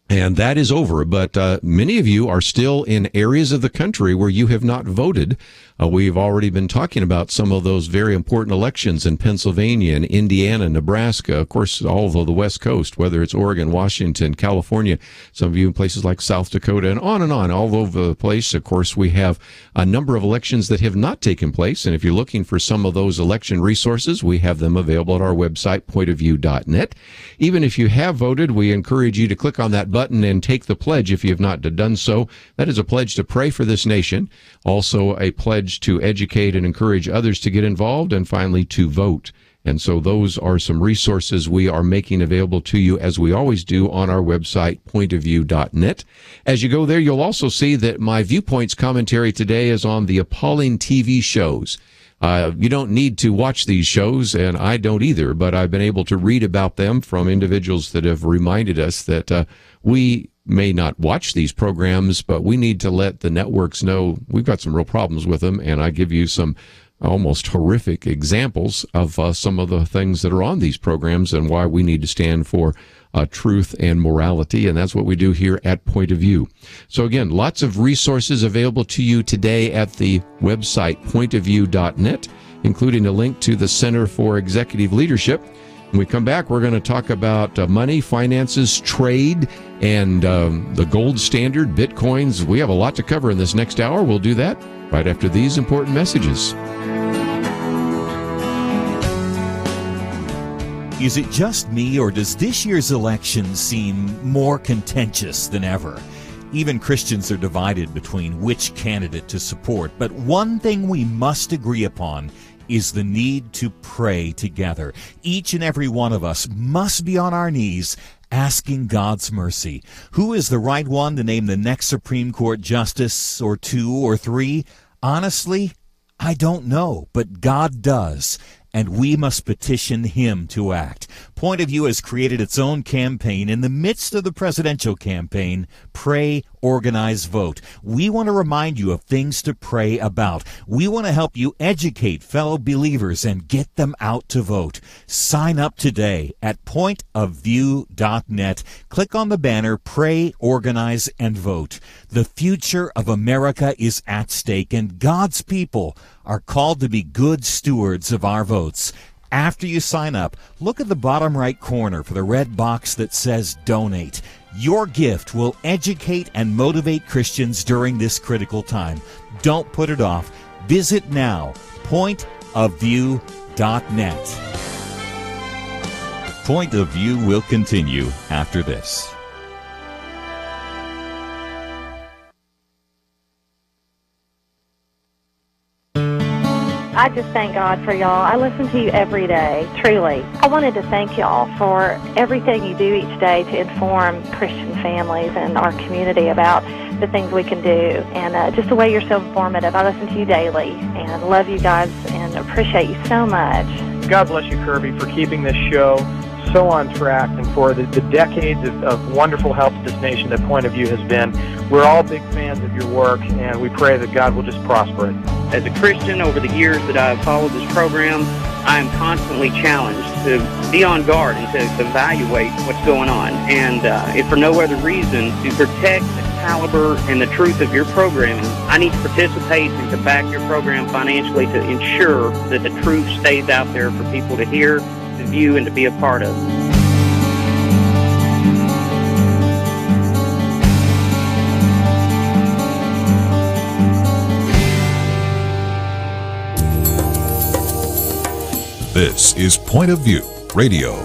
And that is over, but many of you are still in areas of the country where you have not voted. We've already been talking about some of those very important elections in Pennsylvania and Indiana, Nebraska, of course, all of the West Coast, whether it's Oregon, Washington, California, some of you in places like South Dakota, and on, all over the place. Of course, we have a number of elections that have not taken place, and if you're looking for some of those election resources, we have them available at our website, pointofview.net. Even if you have voted, we encourage you to click on that button and take the pledge if you have not done so. That is a pledge to pray for this nation, also a pledge to educate and encourage others to get involved, and finally to vote. And so those are some resources we are making available to you, as we always do, on our website, pointofview.net. As you go there, you'll also see that my Viewpoints commentary today is on the appalling TV shows. You don't need to watch these shows, and I don't either, but I've been able to read about them from individuals that have reminded us that we may not watch these programs, but we need to let the networks know we've got some real problems with them, and I give you some almost horrific examples of some of the things that are on these programs and why we need to stand for truth and morality, and that's what we do here at Point of View. So again, lots of resources available to you today at the website pointofview.net, including a link to the Center for Executive Leadership. When we come back, we're going to talk about money, finances, trade, and the gold standard, bitcoins. We have a lot to cover in this next hour. We'll do that right after these important messages. Is it just me, or does this year's election seem more contentious than ever? Even Christians are divided between which candidate to support, but one thing we must agree upon is the need to pray together. Each and every one of us must be on our knees asking God's mercy. Who is the right one to name the next Supreme Court justice, or 2 or 3? Honestly, I don't know, but God does, and we must petition Him to act. Point of View has created its own campaign in the midst of the presidential campaign, Pray, Organize, Vote. We want to remind you of things to pray about. We want to help you educate fellow believers and get them out to vote. Sign up today at pointofview.net. Click on the banner, Pray, Organize, and Vote. The future of America is at stake, and God's people are called to be good stewards of our votes. After you sign up, look at the bottom right corner for the red box that says Donate. Your gift will educate and motivate Christians during this critical time. Don't put it off. Visit now, pointofview.net. Point of View will continue after this. I just thank God for y'all. I listen to you every day, truly. I wanted to thank y'all for everything you do each day to inform Christian families and our community about the things we can do, and just the way you're so informative. I listen to you daily and love you guys and appreciate you so much. God bless you, Kerby, for keeping this show so on track and for the decades of wonderful help to this nation that Point of View has been. We're all big fans of your work, and we pray that God will just prosper it. As a Christian, over the years that I've followed this program, I am constantly challenged to be on guard and to evaluate what's going on. And if for no other reason, to protect the caliber and the truth of your programming, I need to participate and to back your program financially to ensure that the truth stays out there for people to hear, to view, and to be a part of. This is Point of View Radio.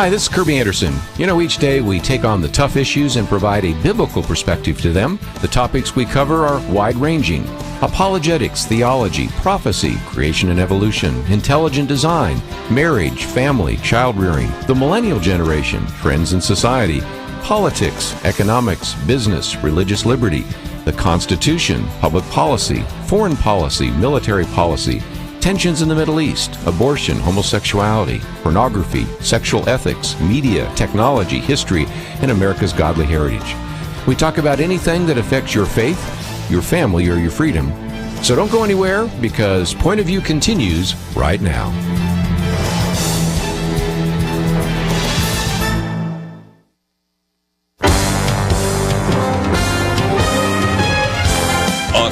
Hi, this is Kerby Anderson. You know, each day we take on the tough issues and provide a biblical perspective to them. The topics we cover are wide-ranging: apologetics, theology, prophecy, creation and evolution, intelligent design, marriage, family, child-rearing, the millennial generation, trends in society, politics, economics, business, religious liberty, the Constitution, public policy, foreign policy, military policy, tensions in the Middle East, abortion, homosexuality, pornography, sexual ethics, media, technology, history, and America's godly heritage. We talk about anything that affects your faith, your family, or your freedom. So don't go anywhere, because Point of View continues right now.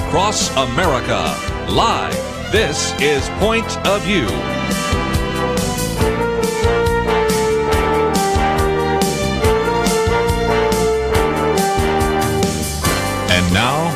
Across America, live. This is Point of View. And now,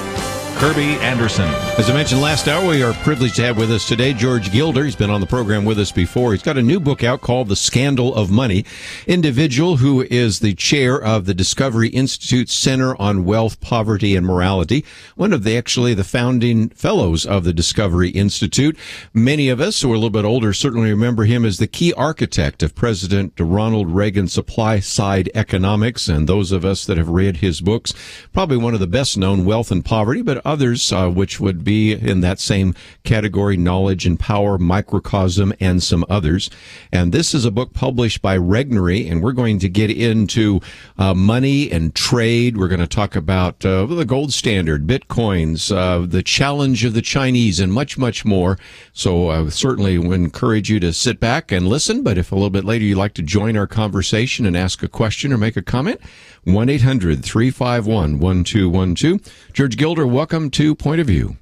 Kerby Anderson. As I mentioned last hour, we are privileged to have with us today George Gilder. He's been on the program with us before. He's got a new book out called The Scandal of Money. Individual who is the chair of the Discovery Institute Center on Wealth, Poverty, and Morality. One of the founding fellows of the Discovery Institute. Many of us who are a little bit older certainly remember him as the key architect of President Ronald Reagan's supply side economics. And those of us that have read his books, probably one of the best known, Wealth and Poverty, but others which would be in that same category: Knowledge and Power, Microcosm, and some others. And this is a book published by Regnery, and we're going to get into money and trade. We're going to talk about the gold standard, bitcoins, the challenge of the Chinese, and much, much more. So I certainly would encourage you to sit back and listen, but if a little bit later you'd like to join our conversation and ask a question or make a comment, 1-800-351-1212. George Gilder, welcome to Point of View.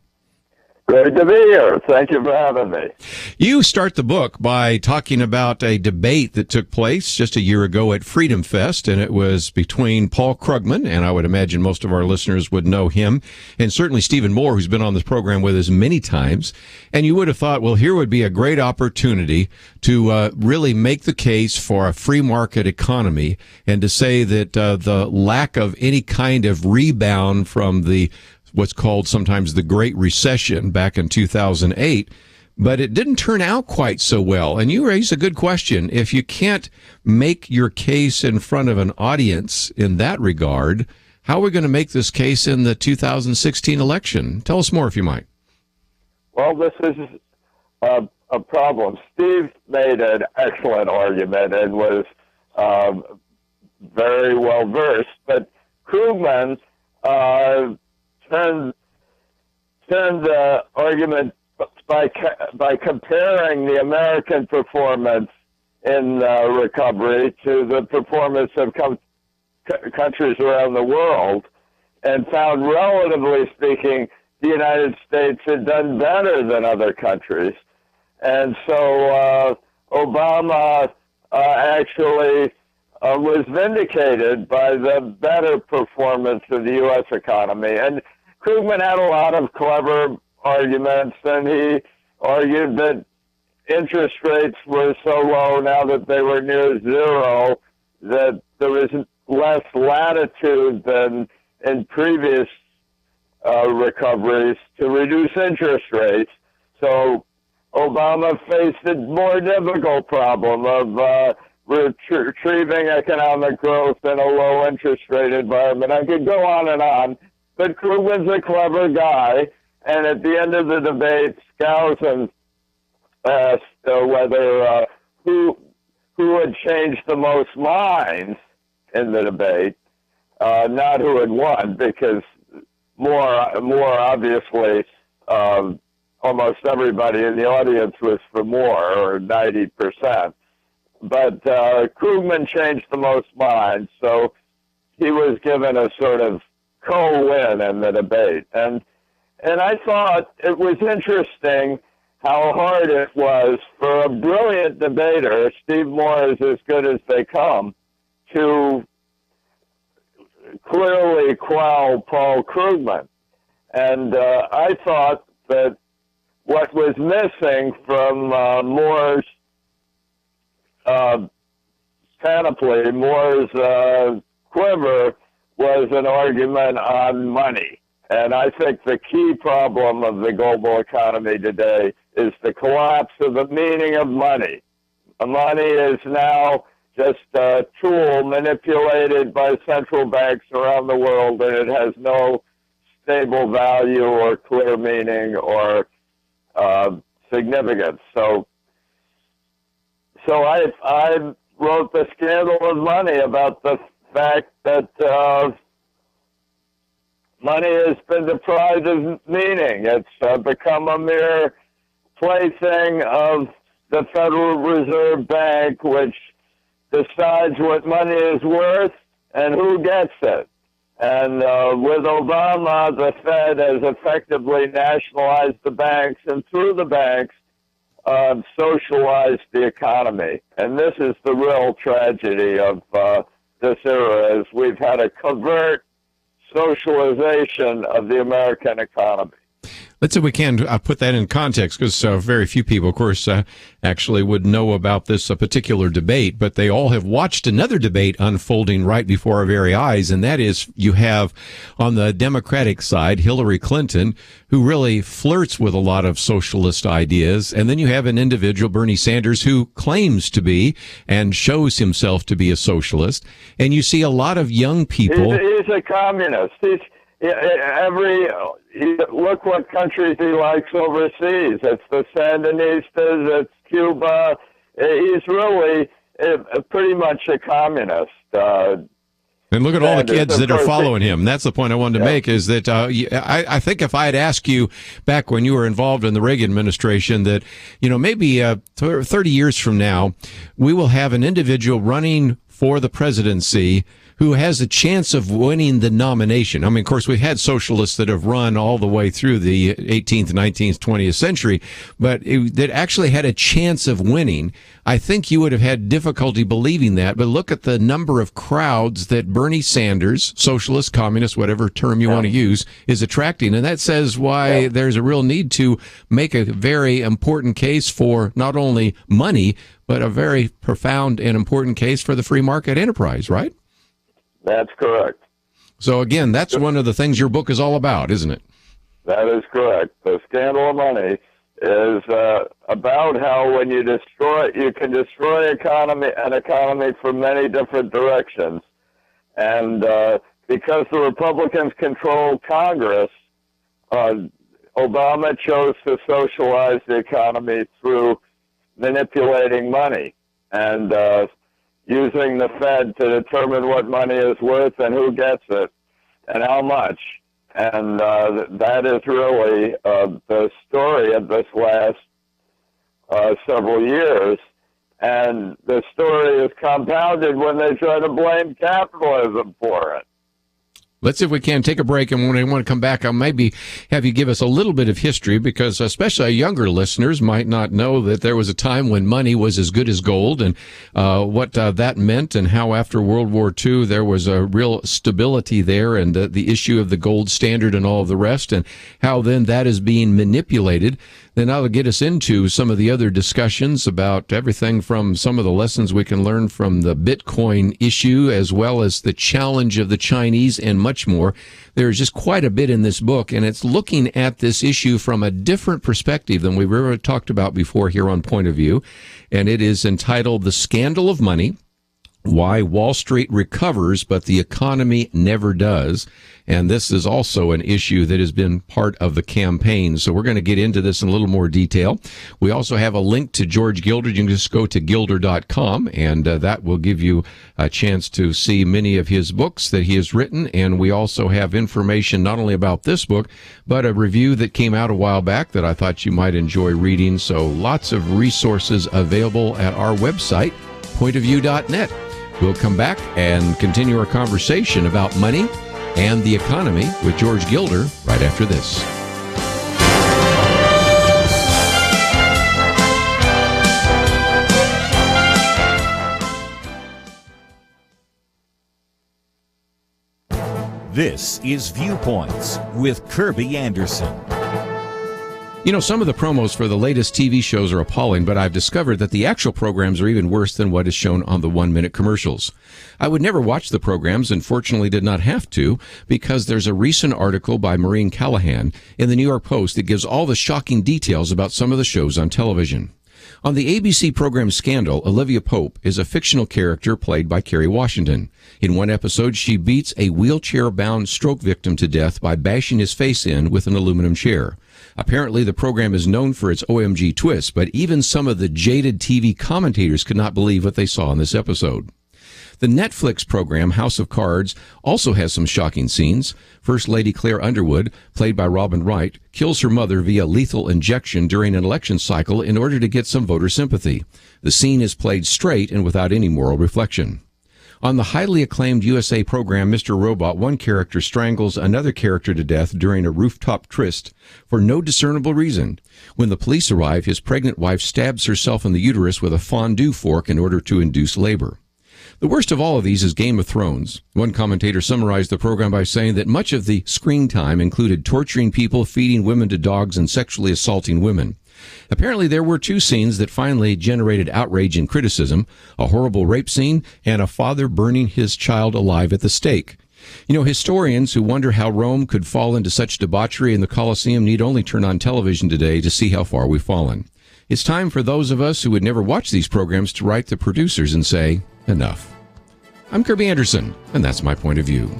Great to be here. Thank you for having me. You start the book by talking about a debate that took place just a year ago at Freedom Fest, and it was between Paul Krugman, and I would imagine most of our listeners would know him, and certainly Stephen Moore, who's been on this program with us many times. And you would have thought, well, here would be a great opportunity to really make the case for a free market economy, and to say that the lack of any kind of rebound from what's called sometimes the Great Recession back in 2008, but it didn't turn out quite so well. And you raise a good question. If you can't make your case in front of an audience in that regard, how are we going to make this case in the 2016 election? Tell us more, if you might. Well, this is a problem. Steve made an excellent argument and was very well versed, but Krugman turned the argument by comparing the American performance in recovery to the performance of countries around the world, and found, relatively speaking, the United States had done better than other countries. And so Obama actually was vindicated by the better performance of the U.S. economy. And Krugman had a lot of clever arguments, and he argued that interest rates were so low now that they were near zero that there was less latitude than in previous recoveries to reduce interest rates. So Obama faced a more difficult problem of retrieving economic growth in a low interest rate environment. I could go on, but Krugman's a clever guy, and at the end of the debate, Skousen asked whether who had changed the most minds in the debate, not who had won, because more obviously, almost everybody in the audience was for Moore, or 90%. But Krugman changed the most minds, so he was given a sort of co-win in the debate. And I thought it was interesting how hard it was for a brilliant debater, Steve Moore is as good as they come, to clearly quell Paul Krugman. And I thought that what was missing from Moore's panoply, Moore's quiver, was an argument on money. And I think the key problem of the global economy today is the collapse of the meaning of money. Money is now just a tool manipulated by central banks around the world, and it has no stable value or clear meaning or significance. So I wrote The Scandal of Money about the fact that money has been deprived of meaning. It's become a mere plaything of the Federal Reserve Bank, which decides what money is worth and who gets it. And with Obama, the Fed has effectively nationalized the banks, and through the banks, socialized the economy. And this is the real tragedy of this era, is we've had a covert socialization of the American economy. Let's see if we can put that in context, because very few people, of course, actually would know about this particular debate, but they all have watched another debate unfolding right before our very eyes, and that is you have on the Democratic side Hillary Clinton, who really flirts with a lot of socialist ideas, and then you have an individual, Bernie Sanders, who claims to be and shows himself to be a socialist, and you see a lot of young people. He's a communist. Look what countries he likes overseas. It's the Sandinistas, it's Cuba. He's really pretty much a communist. And look at all the kids that are following him. That's the point I wanted to make, is that I think if I had asked you back when you were involved in the Reagan administration that, maybe 30 years from now, we will have an individual running for the presidency who has a chance of winning the nomination. I mean, of course, we've had socialists that have run all the way through the 18th, 19th, 20th century, but that actually had a chance of winning. I think you would have had difficulty believing that, but look at the number of crowds that Bernie Sanders, socialist, communist, whatever term you want to use, is attracting. And that says why there's a real need to make a very important case for not only money, but a very profound and important case for the free market enterprise, right? That's correct. So again, that's one of the things your book is all about, isn't it? That is correct. The Scandal of Money is about how when you can destroy an economy from many different directions. And because the Republicans control Congress, Obama chose to socialize the economy through manipulating money and using the Fed to determine what money is worth and who gets it and how much. And that is really the story of this last several years. And the story is compounded when they try to blame capitalism for it. Let's see if we can take a break, and when I want to come back, I'll maybe have you give us a little bit of history, because especially younger listeners might not know that there was a time when money was as good as gold, and what that meant, and how after World War II there was a real stability there, and the issue of the gold standard and all of the rest, and how then that is being manipulated. Then that'll get us into some of the other discussions about everything from some of the lessons we can learn from the Bitcoin issue, as well as the challenge of the Chinese and much more. There's just quite a bit in this book, and it's looking at this issue from a different perspective than we've ever talked about before here on Point of View. And it is entitled The Scandal of Money: Why Wall Street Recovers, but the Economy Never Does. And this is also an issue that has been part of the campaign. So we're going to get into this in a little more detail. We also have a link to George Gilder. You can just go to gilder.com, and that will give you a chance to see many of his books that he has written. And we also have information not only about this book, but a review that came out a while back that I thought you might enjoy reading. So lots of resources available at our website, pointofview.net. We'll come back and continue our conversation about money and the economy with George Gilder right after this. This is Viewpoints with Kerby Anderson. You know, some of the promos for the latest TV shows are appalling, but I've discovered that the actual programs are even worse than what is shown on the 1-minute commercials. I would never watch the programs and fortunately did not have to, because there's a recent article by Maureen Callahan in the New York Post that gives all the shocking details about some of the shows on television. On the ABC program Scandal, Olivia Pope is a fictional character played by Kerry Washington. In one episode, she beats a wheelchair-bound stroke victim to death by bashing his face in with an aluminum chair. Apparently, the program is known for its OMG twists, but even some of the jaded TV commentators could not believe what they saw in this episode. The Netflix program House of Cards also has some shocking scenes. First Lady Claire Underwood, played by Robin Wright, kills her mother via lethal injection during an election cycle in order to get some voter sympathy. The scene is played straight and without any moral reflection. On the highly acclaimed USA program Mr. Robot, one character strangles another character to death during a rooftop tryst for no discernible reason. When the police arrive, his pregnant wife stabs herself in the uterus with a fondue fork in order to induce labor. The worst of all of these is Game of Thrones. One commentator summarized the program by saying that much of the screen time included torturing people, feeding women to dogs, and sexually assaulting women. Apparently, there were 2 scenes that finally generated outrage and criticism, a horrible rape scene and a father burning his child alive at the stake. You know, historians who wonder how Rome could fall into such debauchery in the Colosseum need only turn on television today to see how far we've fallen. It's time for those of us who would never watch these programs to write the producers and say, enough. I'm Kerby Anderson, and that's my point of view.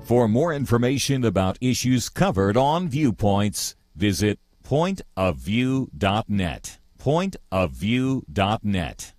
For more information about issues covered on Viewpoints, visit pointofview.net. Pointofview.net.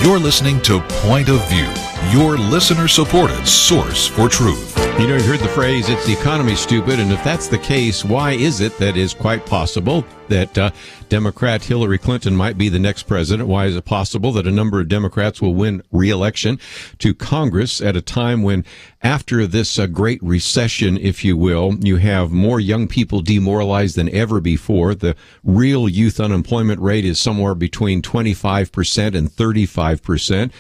You're listening to Point of View, your listener-supported source for truth. You know, you heard the phrase, it's the economy, stupid, and if that's the case, why is it that is quite possible that Democrat Hillary Clinton might be the next president? Why is it possible that a number of Democrats will win re-election to Congress at a time when, after this great recession, if you will, you have more young people demoralized than ever before? The real youth unemployment rate is somewhere between 25% and 35%,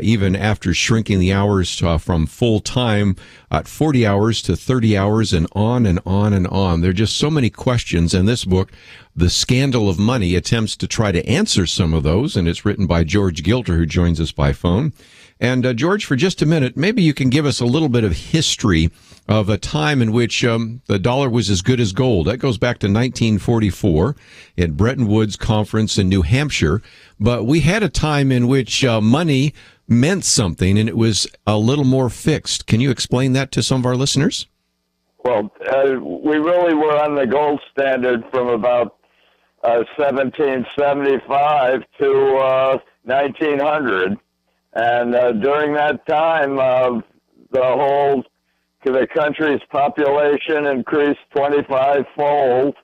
even after shrinking the hours from full-time at 40 hours to 30 hours and on and on and on. There are just so many questions, and this book, The Scandal of Money, attempts to try to answer some of those, and it's written by George Gilter, who joins us by phone. And George, for just a minute, maybe you can give us a little bit of history of a time in which the dollar was as good as gold. That goes back to 1944 at Bretton Woods Conference in New Hampshire. But we had a time in which money meant something, and it was a little more fixed. Can you explain that to some of our listeners? Well, we really were on the gold standard from about 1775 to 1900. And during that time, the country's population increased 25-fold,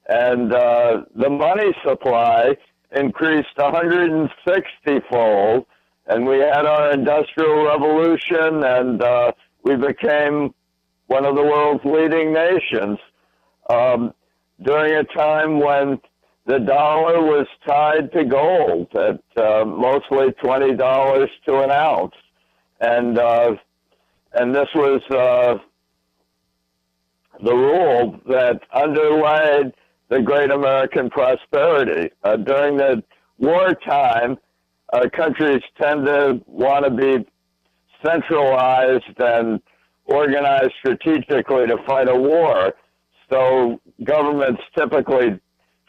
and the money supply increased 160-fold. And we had our Industrial Revolution, and we became one of the world's leading nations during a time when the dollar was tied to gold at mostly $20 to an ounce. And this was the rule that underlaid the great American prosperity. During the wartime, countries tend to want to be centralized and organized strategically to fight a war. So governments typically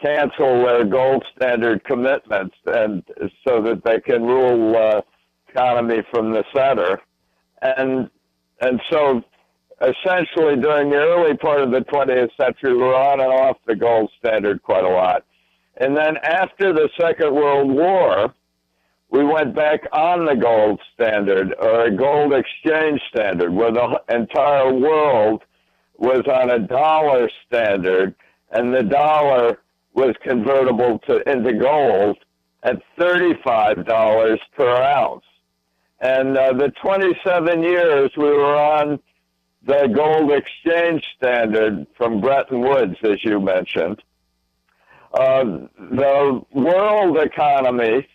cancel their gold standard commitments, and so that they can rule economy from the center. And so essentially during the early part of the 20th century, we're on and off the gold standard quite a lot. And then after the Second World War, we went back on the gold standard, or a gold exchange standard, where the entire world was on a dollar standard, and the dollar was convertible into gold at $35 per ounce. And the 27 years we were on the gold exchange standard from Bretton Woods, as you mentioned, the world economy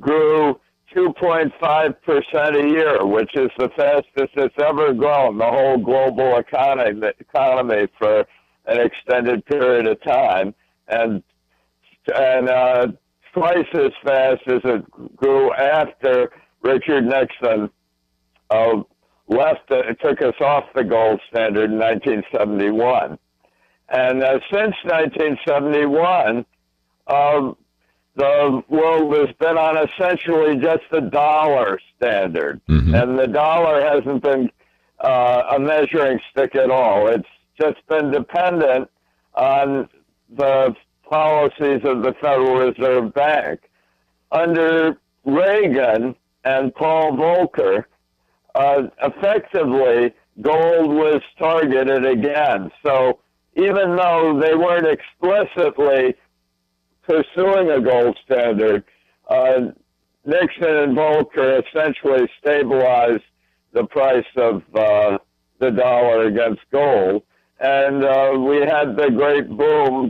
grew 2.5% a year, which is the fastest it's ever grown, the whole global economy for an extended period of time, and twice as fast as it grew after Richard Nixon took us off the gold standard in 1971. And since 1971, the world has been on essentially just the dollar standard. Mm-hmm. And the dollar hasn't been a measuring stick at all. It's just been dependent on the policies of the Federal Reserve Bank. Under Reagan and Paul Volcker, effectively, gold was targeted again. So even though they weren't explicitly pursuing a gold standard, Nixon and Volcker essentially stabilized the price of the dollar against gold. And we had the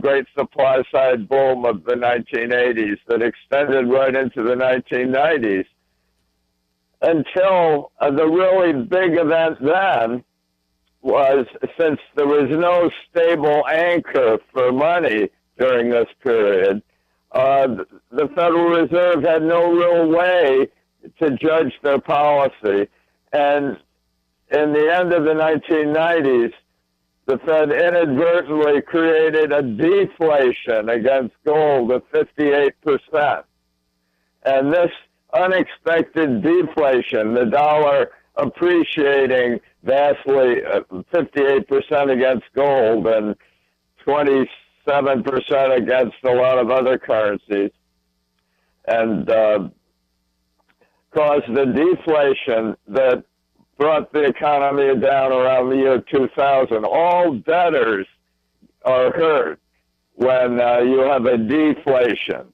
great supply-side boom of the 1980s that extended right into the 1990s, until the really big event then was, since there was no stable anchor for money during this period, the Federal Reserve had no real way to judge their policy. And in the end of the 1990s, the Fed inadvertently created a deflation against gold of 58%. And this unexpected deflation, the dollar appreciating vastly, 58% against gold and 27% against a lot of other currencies, and caused the deflation that brought the economy down around the year 2000. All debtors are hurt when you have a deflation,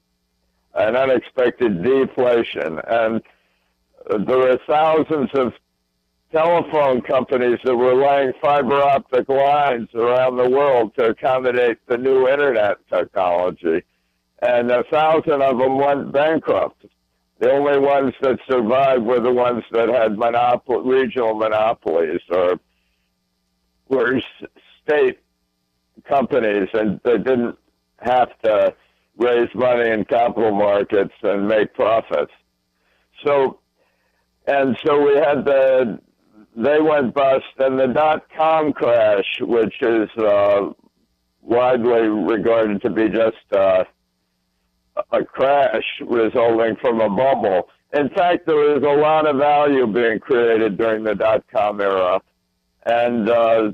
an unexpected deflation. And there were thousands of telephone companies that were laying fiber optic lines around the world to accommodate the new internet technology. And 1,000 of them went bankrupt. The only ones that survived were the ones that had regional monopolies, or were state companies, and they didn't have to raise money in capital markets and make profits. So we had they went bust, and the dot-com crash, which is widely regarded to be just a crash resulting from a bubble. In fact, there was a lot of value being created during the dot-com era, and a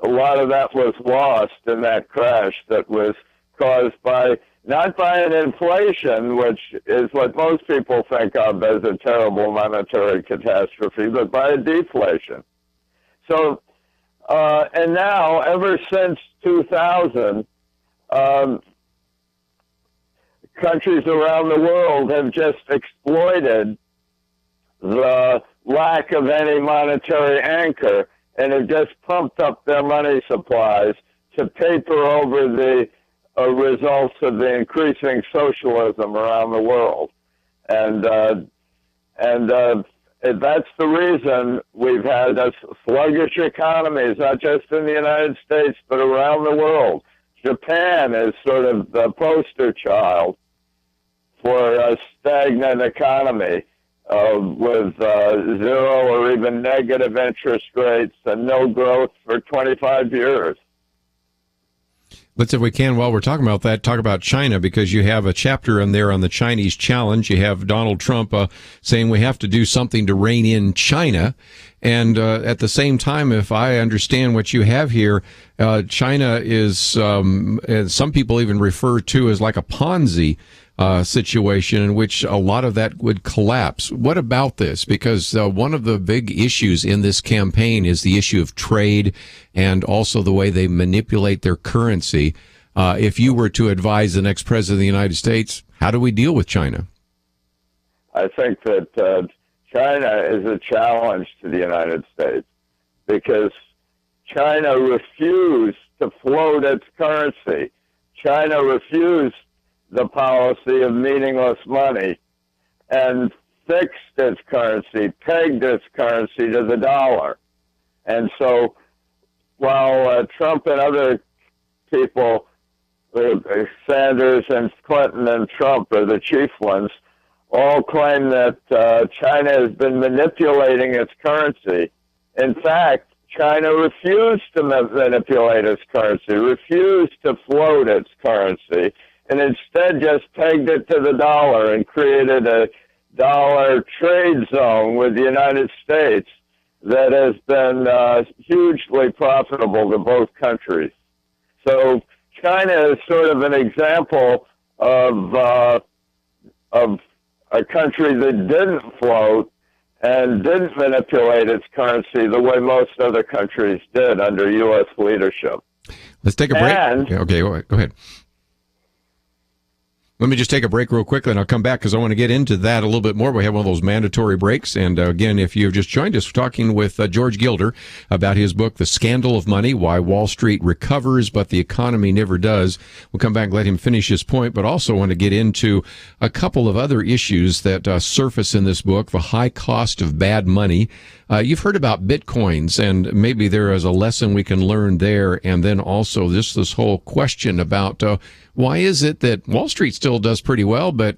lot of that was lost in that crash that was caused by, not by an inflation, which is what most people think of as a terrible monetary catastrophe, but by a deflation. So, and now, ever since 2000, countries around the world have just exploited the lack of any monetary anchor and have just pumped up their money supplies to paper over the results of the increasing socialism around the world. And that's the reason we've had sluggish economies, not just in the United States, but around the world. Japan is sort of the poster child for a stagnant economy. with zero or even negative interest rates and no growth for 25 years. Let's, if we can, while we're talking about that, talk about China, because you have a chapter in there on the Chinese challenge. You have Donald Trump saying we have to do something to rein in China. And at the same time, if I understand what you have here, China is, as some people even refer to as like a Ponzi situation in which a lot of that would collapse. What about this? Because one of the big issues in this campaign is the issue of trade and also the way they manipulate their currency. If you were to advise the next president of the United States, how do we deal with China? I think that China is a challenge to the United States because China refused to float its currency. China refused the policy of meaningless money and fixed its currency, pegged its currency to the dollar. And so while Trump and other people, Sanders and Clinton and Trump are the chief ones, all claim that China has been manipulating its currency. In fact, China refused to manipulate its currency, refused to float its currency, and instead just pegged it to the dollar and created a dollar trade zone with the United States that has been hugely profitable to both countries. So China is sort of an example of a country that didn't float and didn't manipulate its currency the way most other countries did under U.S. leadership. Let's take a break. And, okay, go ahead. Let me just take a break real quickly, and I'll come back because I want to get into that a little bit more. We have one of those mandatory breaks. And again, if you've just joined us, we're talking with George Gilder about his book, The Scandal of Money, Why Wall Street Recovers, But the Economy Never Does. We'll come back and let him finish his point, but also want to get into a couple of other issues that surface in this book, the high cost of bad money. You've heard about Bitcoins, and maybe there is a lesson we can learn there. And then also just this whole question about why is it that Wall Street still does pretty well, but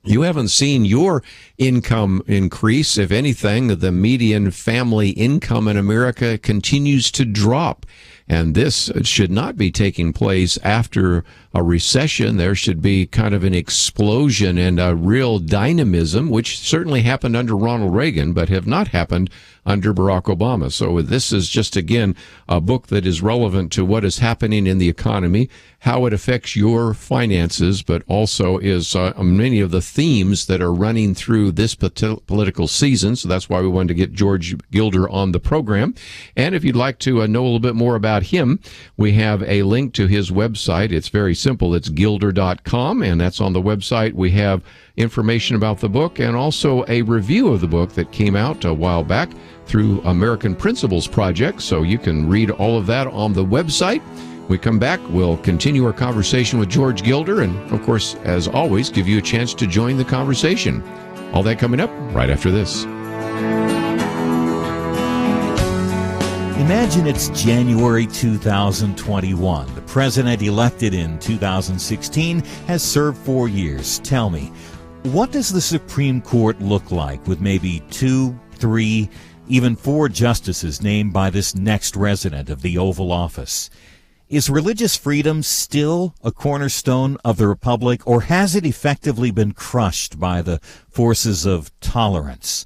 you haven't seen your income increase? If anything, the median family income in America continues to drop. And this should not be taking place after a recession. There should be kind of an explosion and a real dynamism, which certainly happened under Ronald Reagan, but have not happened under Barack Obama. So this is just, again, a book that is relevant to what is happening in the economy, how it affects your finances, but also is many of the themes that are running through this political season. So that's why we wanted to get George Gilder on the program. And if you'd like to know a little bit more about him, we have a link to his website. It's very simple. It's gilder.com, and that's on the website. We have information about the book and also a review of the book that came out a while back through American Principles Project. So you can read all of that on the website. We come back, we'll continue our conversation with George Gilder, and of course, as always, give you a chance to join the conversation. All that coming up right after this. Imagine it's January 2021. The president elected in 2016 has served 4 years. Tell me, what does the Supreme Court look like with maybe 2, 3, even 4 justices named by this next resident of the Oval Office? Is religious freedom still a cornerstone of the republic, or has it effectively been crushed by the forces of tolerance?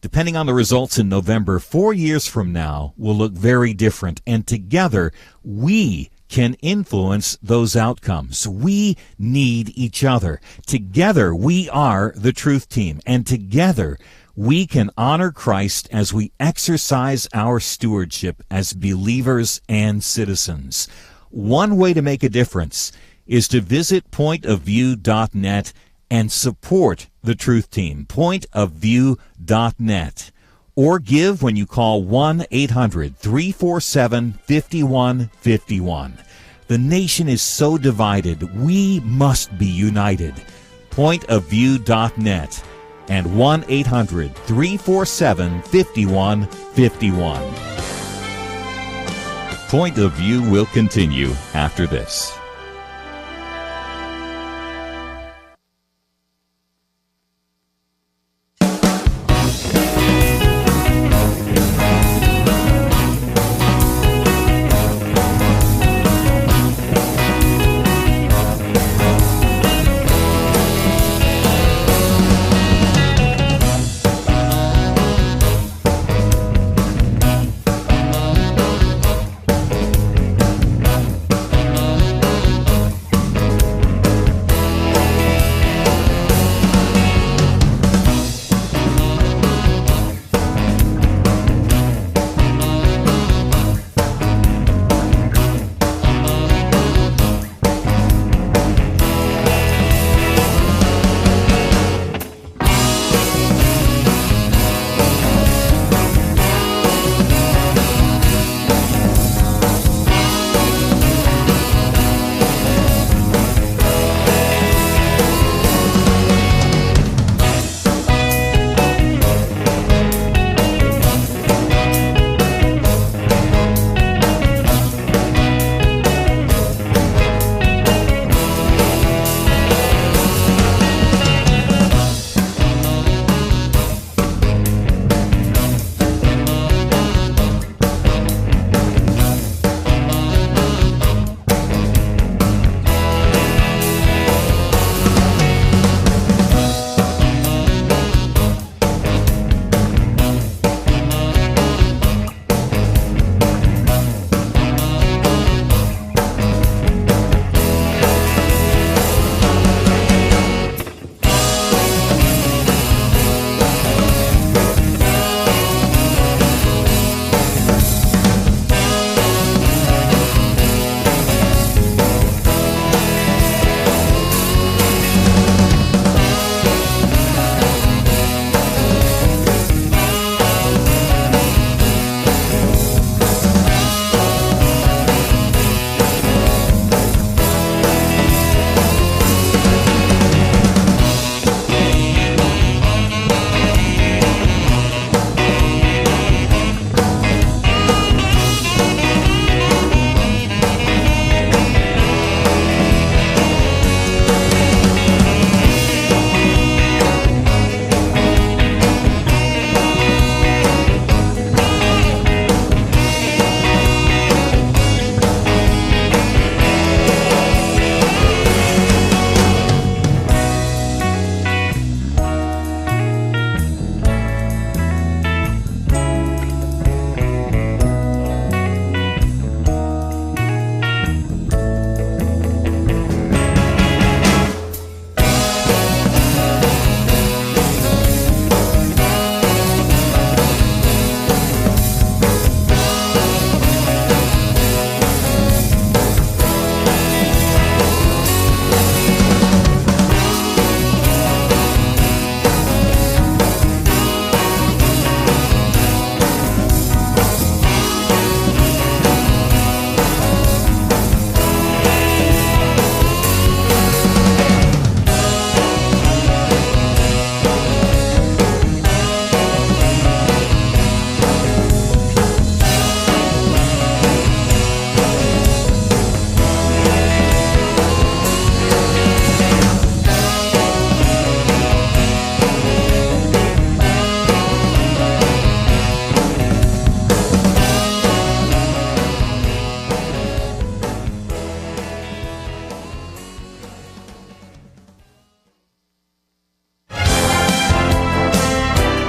Depending on the results in November, 4 years from now will look very different, and together we can influence those outcomes. We need each other. Together we are the Truth Team, and together we can honor Christ as we exercise our stewardship as believers and citizens. One way to make a difference is to visit pointofview.net and support the Truth Team, pointofview.net. Or give when you call 1-800-347-5151. The nation is so divided, we must be united. Pointofview.net and 1-800-347-5151. Point of View will continue after this.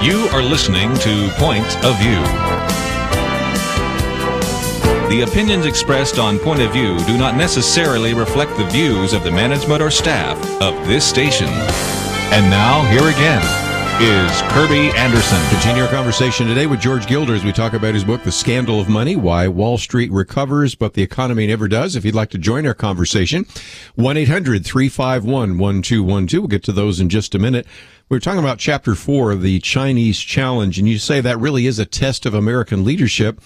You are listening to Point of View. The opinions expressed on Point of View do not necessarily reflect the views of the management or staff of this station. And now, here again is Kerby Anderson. Continue our conversation today with George Gilder as we talk about his book, The Scandal of Money, Why Wall Street Recovers But the Economy Never Does. If you'd like to join our conversation, 1-800-351-1212. We'll get to those in just a minute. We're talking about Chapter 4 of the Chinese Challenge, and you say that really is a test of American leadership.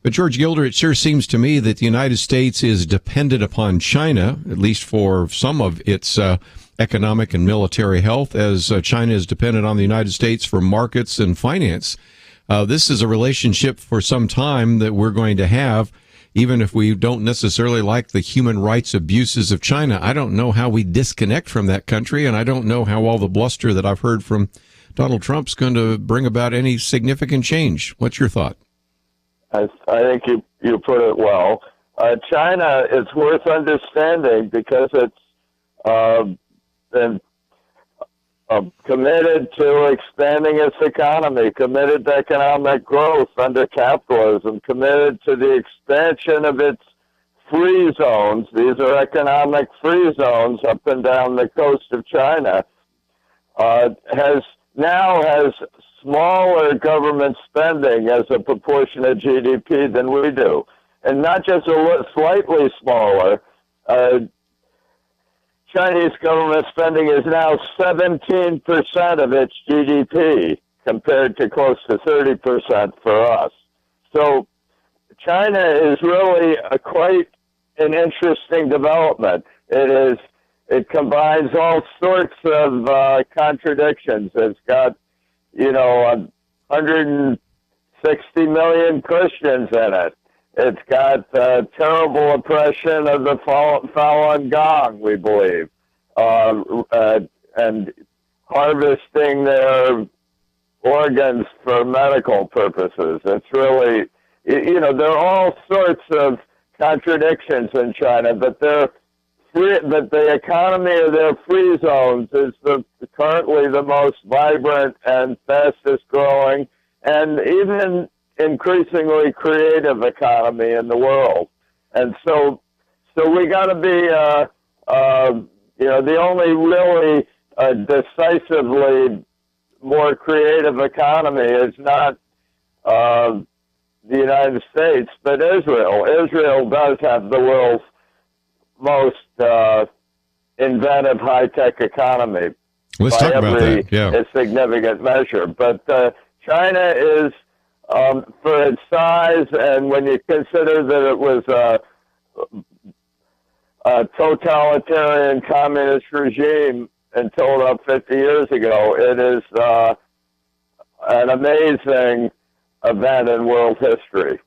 But George Gilder, it sure seems to me that the United States is dependent upon China, at least for some of its economic and military health, as China is dependent on the United States for markets and finance. This is a relationship for some time that we're going to have, even if we don't necessarily like the human rights abuses of China. I don't know how we disconnect from that country, and I don't know how all the bluster that I've heard from Donald Trump's going to bring about any significant change. What's your thought? I think you put it well. China is worth understanding because it's been committed to expanding its economy, committed to economic growth under capitalism, committed to the expansion of its free zones. These are economic free zones up and down the coast of China. Has smaller government spending as a proportion of GDP than we do. And not just slightly smaller. Chinese government spending is now 17% of its GDP compared to close to 30% for us. So China is really quite an interesting development. It combines all sorts of contradictions. It's got 160 million Christians in it. It's got terrible oppression of the Falun Gong, we believe, and harvesting their organs for medical purposes. It's really, there are all sorts of contradictions in China, but the economy of their free zones is currently the most vibrant and fastest growing, and even increasingly creative economy in the world. And so we got to be, the only really decisively more creative economy is not the United States, but Israel. Israel does have the world's most inventive high-tech economy. Let's talk about that. Yeah, a significant measure. But China is, for its size, and when you consider that it was a totalitarian communist regime until about 50 years ago, it is an amazing event in world history.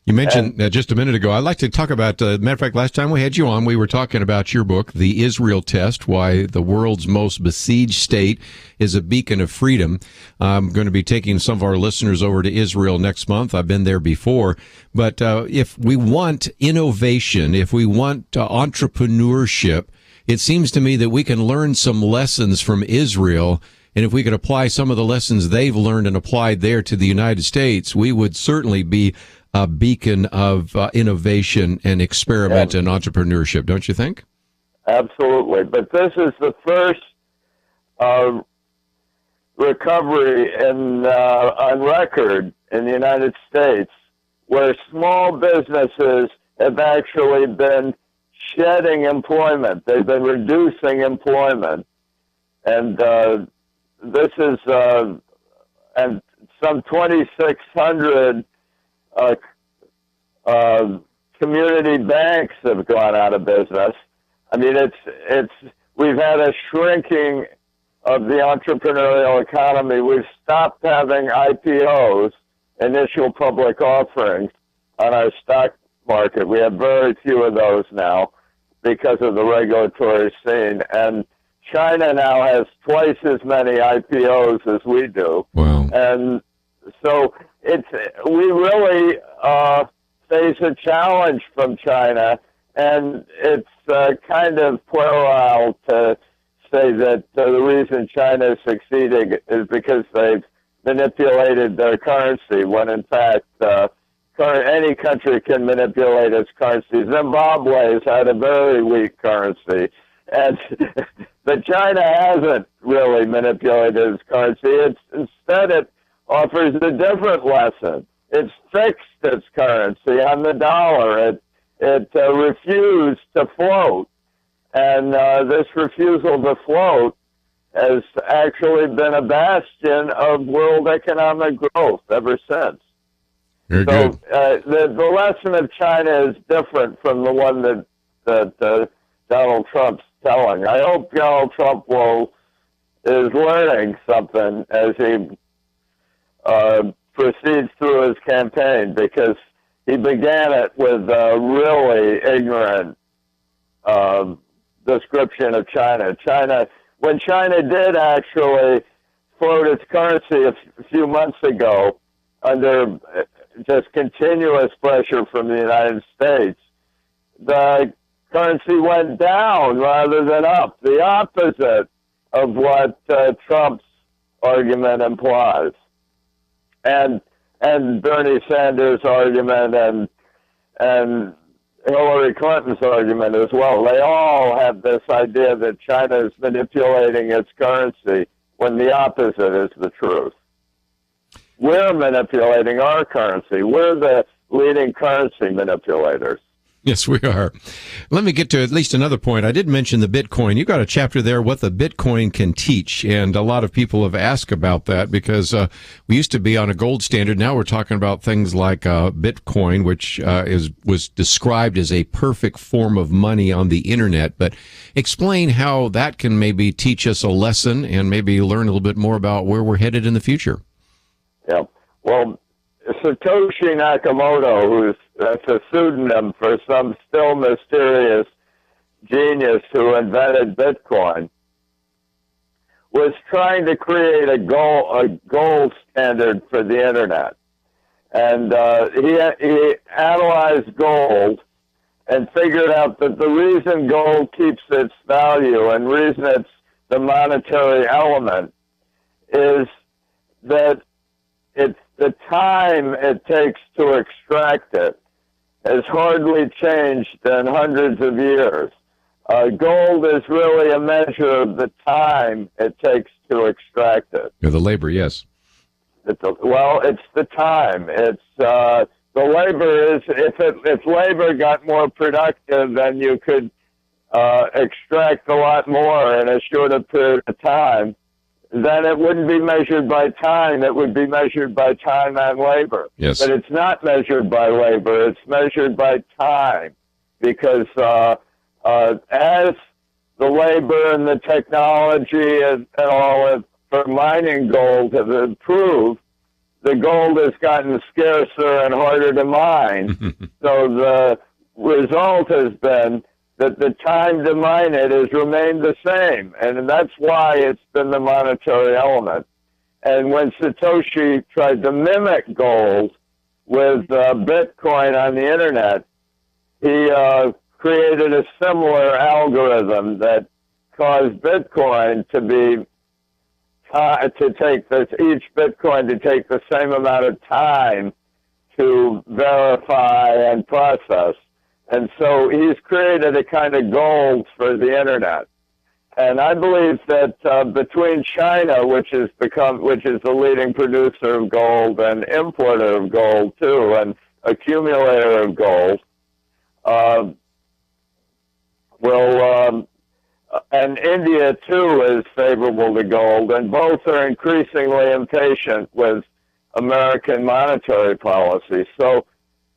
You mentioned just a minute ago, I'd like to talk about, matter of fact, last time we had you on, we were talking about your book, The Israel Test, Why the World's Most Besieged State is a Beacon of Freedom. I'm going to be taking some of our listeners over to Israel next month. I've been there before. But if we want innovation, if we want entrepreneurship, it seems to me that we can learn some lessons from Israel. And if we could apply some of the lessons they've learned and applied there to the United States, we would certainly be a beacon of innovation and experiment and entrepreneurship, don't you think? Absolutely. But this is the first recovery on record in the United States where small businesses have actually been shedding employment. They've been reducing employment. And this is and some 2,600 community banks have gone out of business. I mean, we've had a shrinking of the entrepreneurial economy. We've stopped having IPOs, initial public offerings, on our stock market. We have very few of those now because of the regulatory scene. And China now has twice as many IPOs as we do. Wow. And so we really face a challenge from China, and it's kind of puerile to say that the reason China is succeeding is because they've manipulated their currency when, in fact, any country can manipulate its currency. Zimbabwe's had a very weak currency, and but China hasn't really manipulated its currency. Instead, it offers a different lesson. It's fixed its currency on the dollar. It refused to float, and this refusal to float has actually been a bastion of world economic growth ever since. Very good. The lesson of China is different from the one that Donald Trump's telling. I hope Donald Trump is learning something as he proceeds through his campaign, because he began it with a really ignorant description of China. When China did actually float its currency a few months ago under just continuous pressure from the United States, the currency went down rather than up, the opposite of what Trump's argument implies, and Bernie Sanders' argument and Hillary Clinton's argument as well. They all have this idea that China is manipulating its currency when the opposite is the truth. We're manipulating our currency. We're the leading currency manipulators. Yes, we are. Let me get to at least another point. I did mention the Bitcoin. You got a chapter there, what the Bitcoin can teach, and a lot of people have asked about that because we used to be on a gold standard. Now we're talking about things like Bitcoin, which was described as a perfect form of money on the internet. But explain how that can maybe teach us a lesson and maybe learn a little bit more about where we're headed in the future. Yeah. Well, Satoshi Nakamoto, that's a pseudonym for some still mysterious genius who invented Bitcoin, was trying to create a gold standard for the internet. And he analyzed gold and figured out that the reason gold keeps its value and reason it's the monetary element is that it's the time it takes to extract it has hardly changed in hundreds of years. Gold is really a measure of the time it takes to extract it. Yeah, the labor, yes. It's the time. It's the labor is if labor got more productive, then you could extract a lot more in a shorter period of time. Then it wouldn't be measured by time. It would be measured by time and labor. Yes. But it's not measured by labor. It's measured by time, because as the labor and the technology and all for mining gold have improved, the gold has gotten scarcer and harder to mine. So the result has been that the time to mine it has remained the same, and that's why it's been the monetary element. And when Satoshi tried to mimic gold with Bitcoin on the internet, he created a similar algorithm that caused Bitcoin to be each Bitcoin to take the same amount of time to verify and process. And so he's created a kind of gold for the internet. And I believe that between China, which is the leading producer of gold and importer of gold too, and accumulator of gold, and India too is favorable to gold, and both are increasingly impatient with American monetary policy. So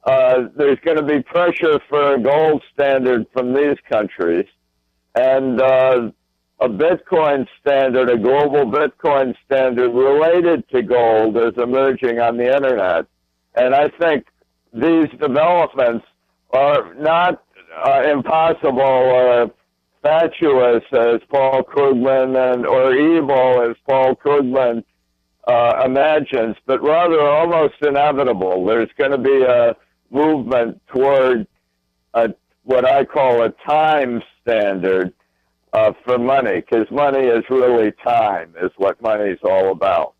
there's going to be pressure for a gold standard from these countries, and a Bitcoin standard, a global Bitcoin standard related to gold, is emerging on the internet. And I think these developments are not impossible or fatuous as Paul Krugman or evil as Paul Krugman imagines, but rather almost inevitable. There's going to be a movement toward what I call a time standard for money, because money is really time, is what money is all about.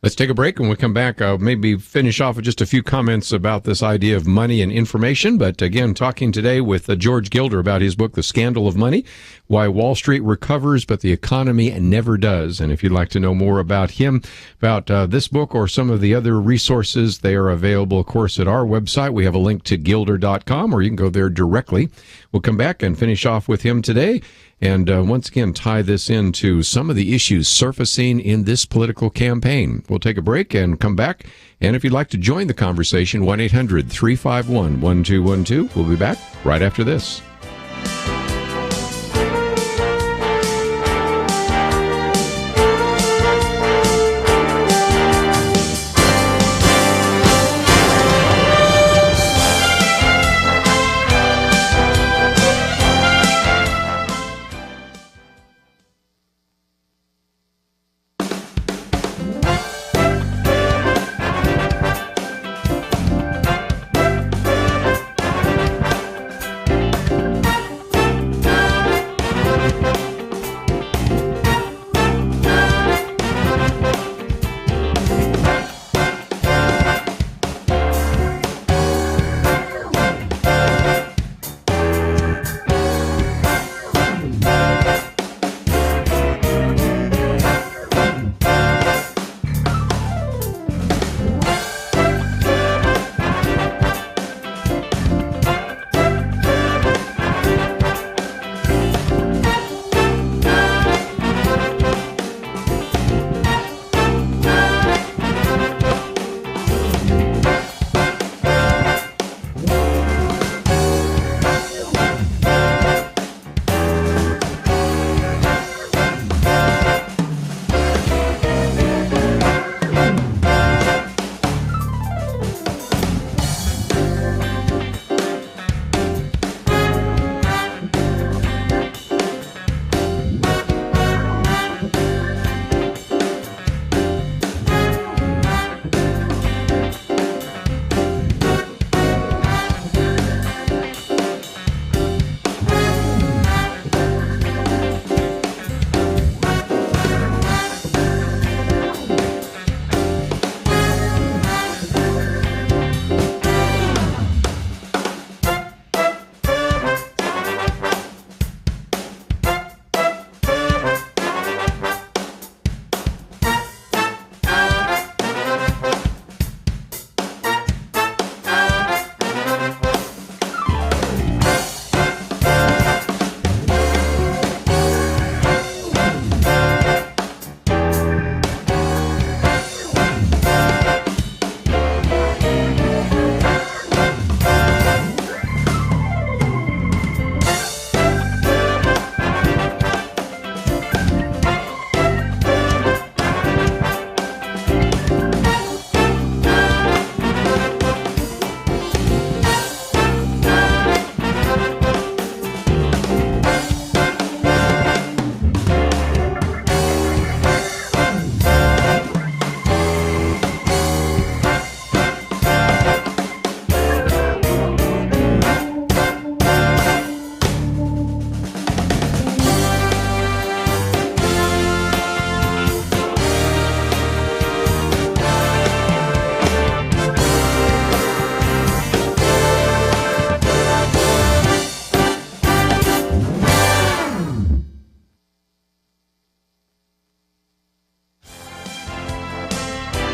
Let's take a break. When we come back, I'll maybe finish off with just a few comments about this idea of money and information. But again, talking today with George Gilder about his book, The Scandal of Money, Why Wall Street Recovers But the Economy Never Does. And if you'd like to know more about him, about this book or some of the other resources, they are available, of course, at our website. We have a link to gilder.com, or you can go there directly. We'll come back and finish off with him today. And once again, tie this into some of the issues surfacing in this political campaign. We'll take a break and come back. And if you'd like to join the conversation, 1-800-351-1212. We'll be back right after this.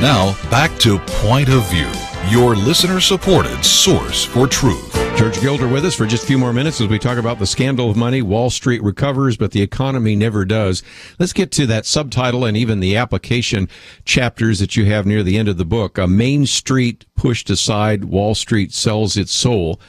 Now, back to Point of View, your listener-supported source for truth. George Gilder with us for just a few more minutes as we talk about the scandal of money. Wall Street recovers, but the economy never does. Let's get to that subtitle and even the application chapters that you have near the end of the book. Main Street pushed aside, Wall Street sells its soul.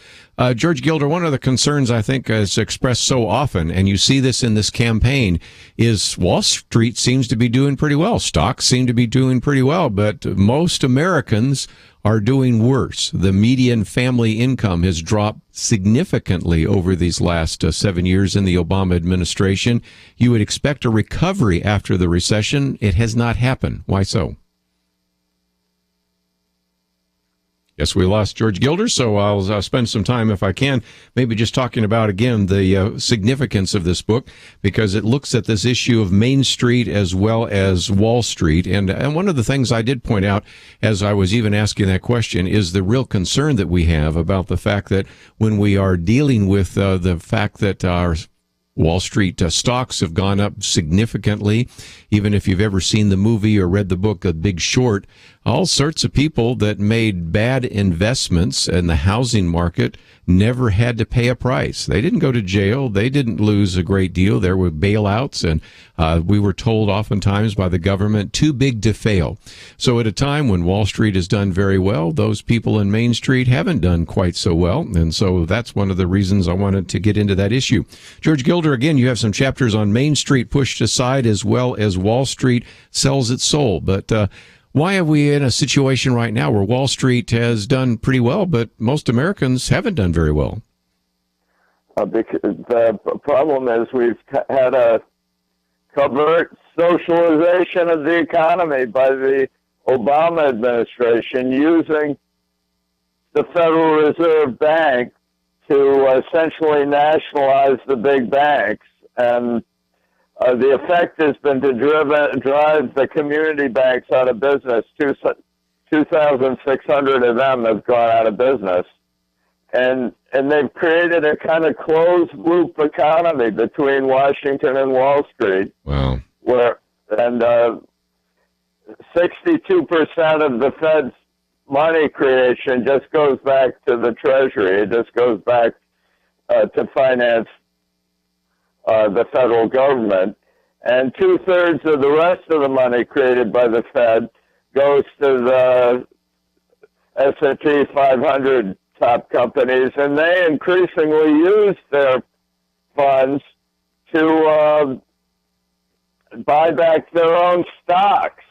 George Gilder, one of the concerns I think is expressed so often, and you see this in this campaign, is Wall Street seems to be doing pretty well. Stocks seem to be doing pretty well, but most Americans are doing worse. The median family income has dropped significantly over these last 7 years in the Obama administration. You would expect a recovery after the recession. It has not happened. Why so? Yes, we lost George Gilder, so I'll spend some time, if I can, maybe just talking about, again, the significance of this book, because it looks at this issue of Main Street as well as Wall Street. And one of the things I did point out, as I was even asking that question, is the real concern that we have about the fact that when we are dealing with the fact that our Wall Street stocks have gone up significantly. Even if you've ever seen the movie or read the book, The Big Short, all sorts of people that made bad investments in the housing market never had to pay a price. They didn't go to jail. They didn't lose a great deal. There were bailouts, and we were told oftentimes by the government, too big to fail. So at a time when Wall Street has done very well, those people in Main Street haven't done quite so well. And so that's one of the reasons I wanted to get into that issue. George Gilder, again, you have some chapters on Main Street pushed aside as well as Wall Street sells its soul. But why are we in a situation right now where Wall Street has done pretty well, but most Americans haven't done very well? Because the problem is we've had a covert socialization of the economy by the Obama administration, using the Federal Reserve Bank to essentially nationalize the big banks. And the effect has been to drive the community banks out of business. 2,600 of them have gone out of business. And they've created a kind of closed loop economy between Washington and Wall Street. Wow. And 62% of the Fed's money creation just goes back to the Treasury. It just goes back to finance the federal government. And 2/3 of the rest of the money created by the Fed goes to the S&P 500 top companies, and they increasingly use their funds to buy back their own stocks,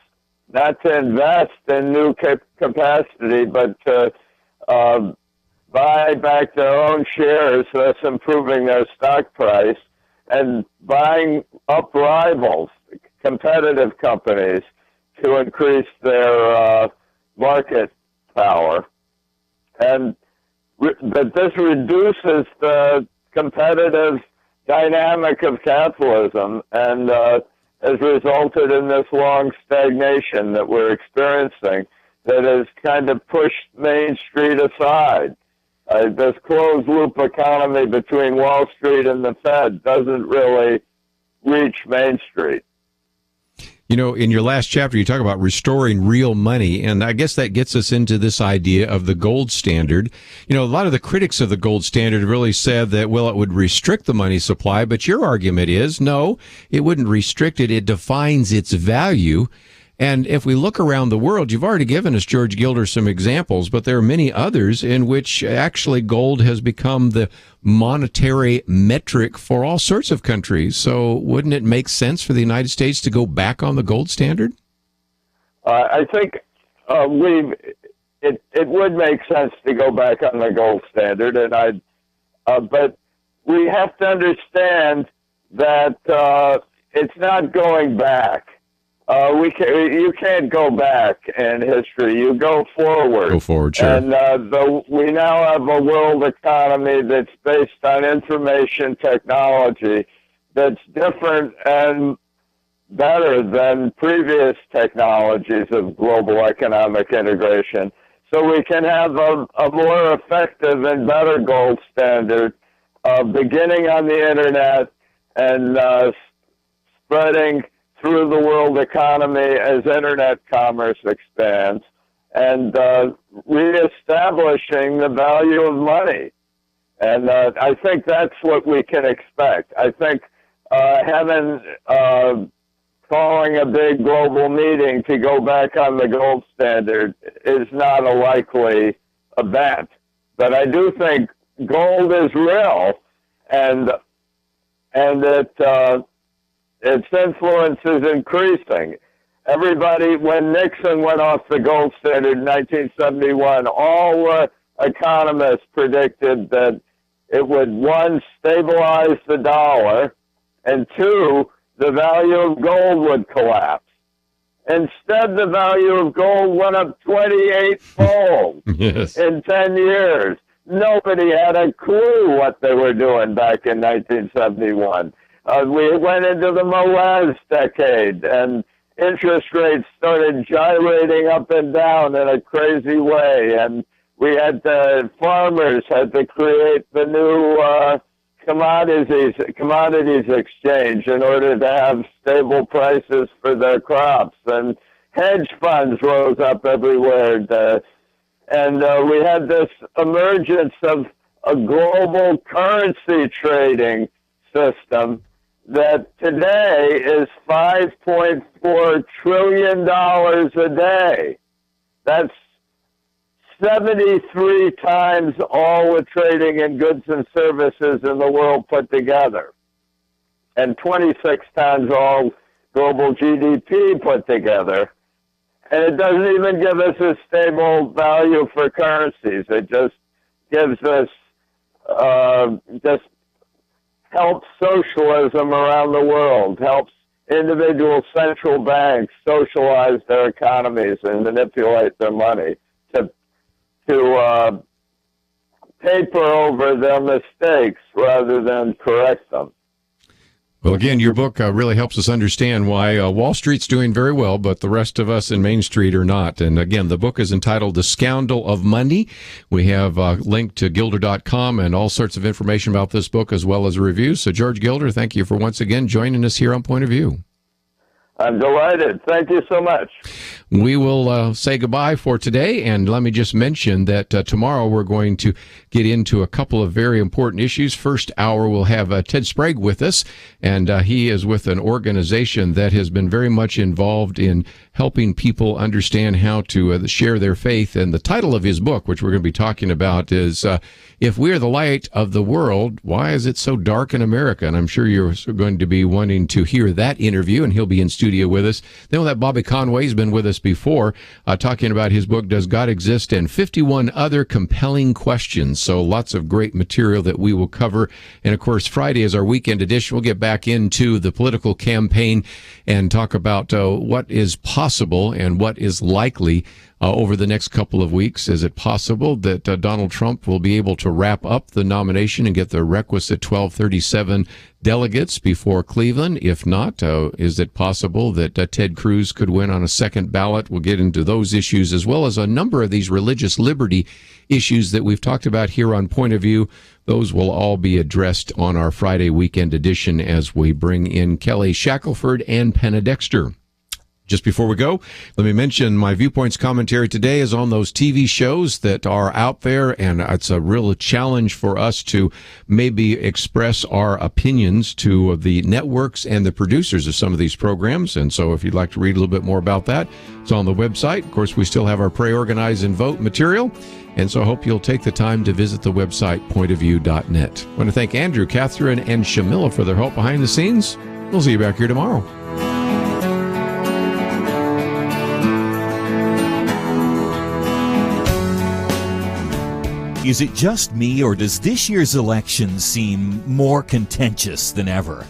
not to invest in new capacity, but to buy back their own shares, thus improving their stock price, and buying up rivals, competitive companies, to increase their market power. And that this reduces the competitive dynamic of capitalism and has resulted in this long stagnation that we're experiencing that has kind of pushed Main Street aside. This closed-loop economy between Wall Street and the Fed doesn't really reach Main Street. You know, in your last chapter, you talk about restoring real money, and I guess that gets us into this idea of the gold standard. You know, a lot of the critics of the gold standard really said that, well, it would restrict the money supply, but your argument is, no, it wouldn't restrict it. It defines its value. And if we look around the world, you've already given us, George Gilder, some examples, but there are many others in which actually gold has become the monetary metric for all sorts of countries. So wouldn't it make sense for the United States to go back on the gold standard? I think it would make sense to go back on the gold standard, and but we have to understand that it's not going back. You can't go back in history. You go forward. Go forward, sure. And we now have a world economy that's based on information technology that's different and better than previous technologies of global economic integration. So we can have a more effective and better gold standard beginning on the Internet and spreading through the world economy as Internet commerce expands, and reestablishing the value of money. And I think that's what we can expect. I think calling a big global meeting to go back on the gold standard is not a likely event. But I do think gold is real, and its influence is increasing. Everybody, when Nixon went off the gold standard in 1971, all economists predicted that it would, one, stabilize the dollar, and two, the value of gold would collapse. Instead, the value of gold went up 28-fold Yes. in 10 years. Nobody had a clue what they were doing back in 1971. We went into the Moaz decade, and interest rates started gyrating up and down in a crazy way, and we had farmers had to create the new commodities exchange in order to have stable prices for their crops, and hedge funds rose up everywhere, and we had this emergence of a global currency trading system that today is $5.4 trillion a day. That's 73 times all the trading in goods and services in the world put together, and 26 times all global GDP put together. And it doesn't even give us a stable value for currencies. It just gives us, just helps socialism around the world, helps individual central banks socialize their economies and manipulate their money to paper over their mistakes rather than correct them. Well, again, your book really helps us understand why Wall Street's doing very well, but the rest of us in Main Street are not. And again, the book is entitled The Scoundrel of Money. We have a link to Gilder.com and all sorts of information about this book as well as a review. So, George Gilder, thank you for once again joining us here on Point of View. I'm delighted. Thank you so much. We will say goodbye for today, and let me just mention that tomorrow we're going to get into a couple of very important issues. First hour, we'll have Ted Sprague with us, and he is with an organization that has been very much involved in helping people understand how to share their faith. And the title of his book, which we're going to be talking about, is If We Are the Light of the World, Why Is It So Dark in America? And I'm sure you're going to be wanting to hear that interview, and he'll be in studio with us. Then we'll have Bobby Conway's been with us before, talking about his book, Does God Exist? And 51 other compelling questions. So lots of great material that we will cover. And of course, Friday is our weekend edition. We'll get back into the political campaign and talk about what is possible and what is likely over the next couple of weeks. Is it possible that Donald Trump will be able to wrap up the nomination and get the requisite 1237 delegates before Cleveland? If not, is it possible that Ted Cruz could win on a second ballot? We'll get into those issues as well as a number of these religious liberty issues that we've talked about here on Point of View. Those will all be addressed on our Friday weekend edition as we bring in Kelly Shackelford and Penna Dexter. Just before we go, let me mention my Viewpoints commentary today is on those TV shows that are out there, and it's a real challenge for us to maybe express our opinions to the networks and the producers of some of these programs. And so if you'd like to read a little bit more about that, it's on the website. Of course, we still have our Pray, Organize, and Vote material. And so I hope you'll take the time to visit the website, pointofview.net. I want to thank Andrew, Catherine, and Shamila for their help behind the scenes. We'll see you back here tomorrow. Is it just me, or does this year's election seem more contentious than ever?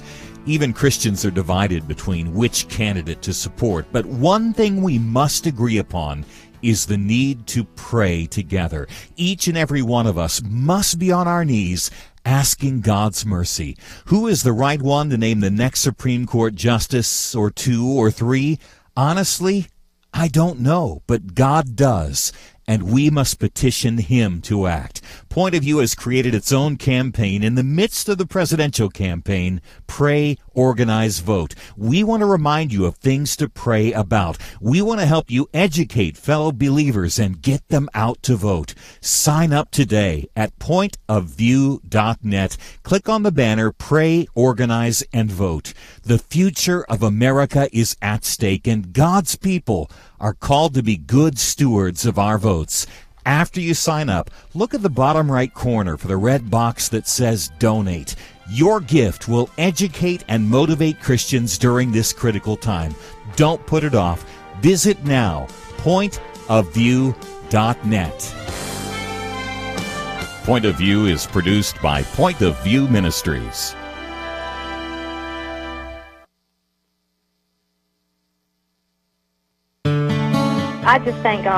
Even Christians are divided between which candidate to support, but one thing we must agree upon is the need to pray together. Each and every one of us must be on our knees asking God's mercy. Who is the right one to name the next Supreme Court justice, or 2 or 3? Honestly, I don't know, but God does. And we must petition Him to act. Point of View has created its own campaign in the midst of the presidential campaign, Pray, Organize, Vote. We want to remind you of things to pray about. We want to help you educate fellow believers and get them out to vote. Sign up today at pointofview.net. Click on the banner, Pray, Organize, and Vote. The future of America is at stake, and God's people are called to be good stewards of our votes. After you sign up, look at the bottom right corner for the red box that says Donate. Your gift will educate and motivate Christians during this critical time. Don't put it off. Visit now, pointofview.net. Point of View is produced by Point of View Ministries. I just thank God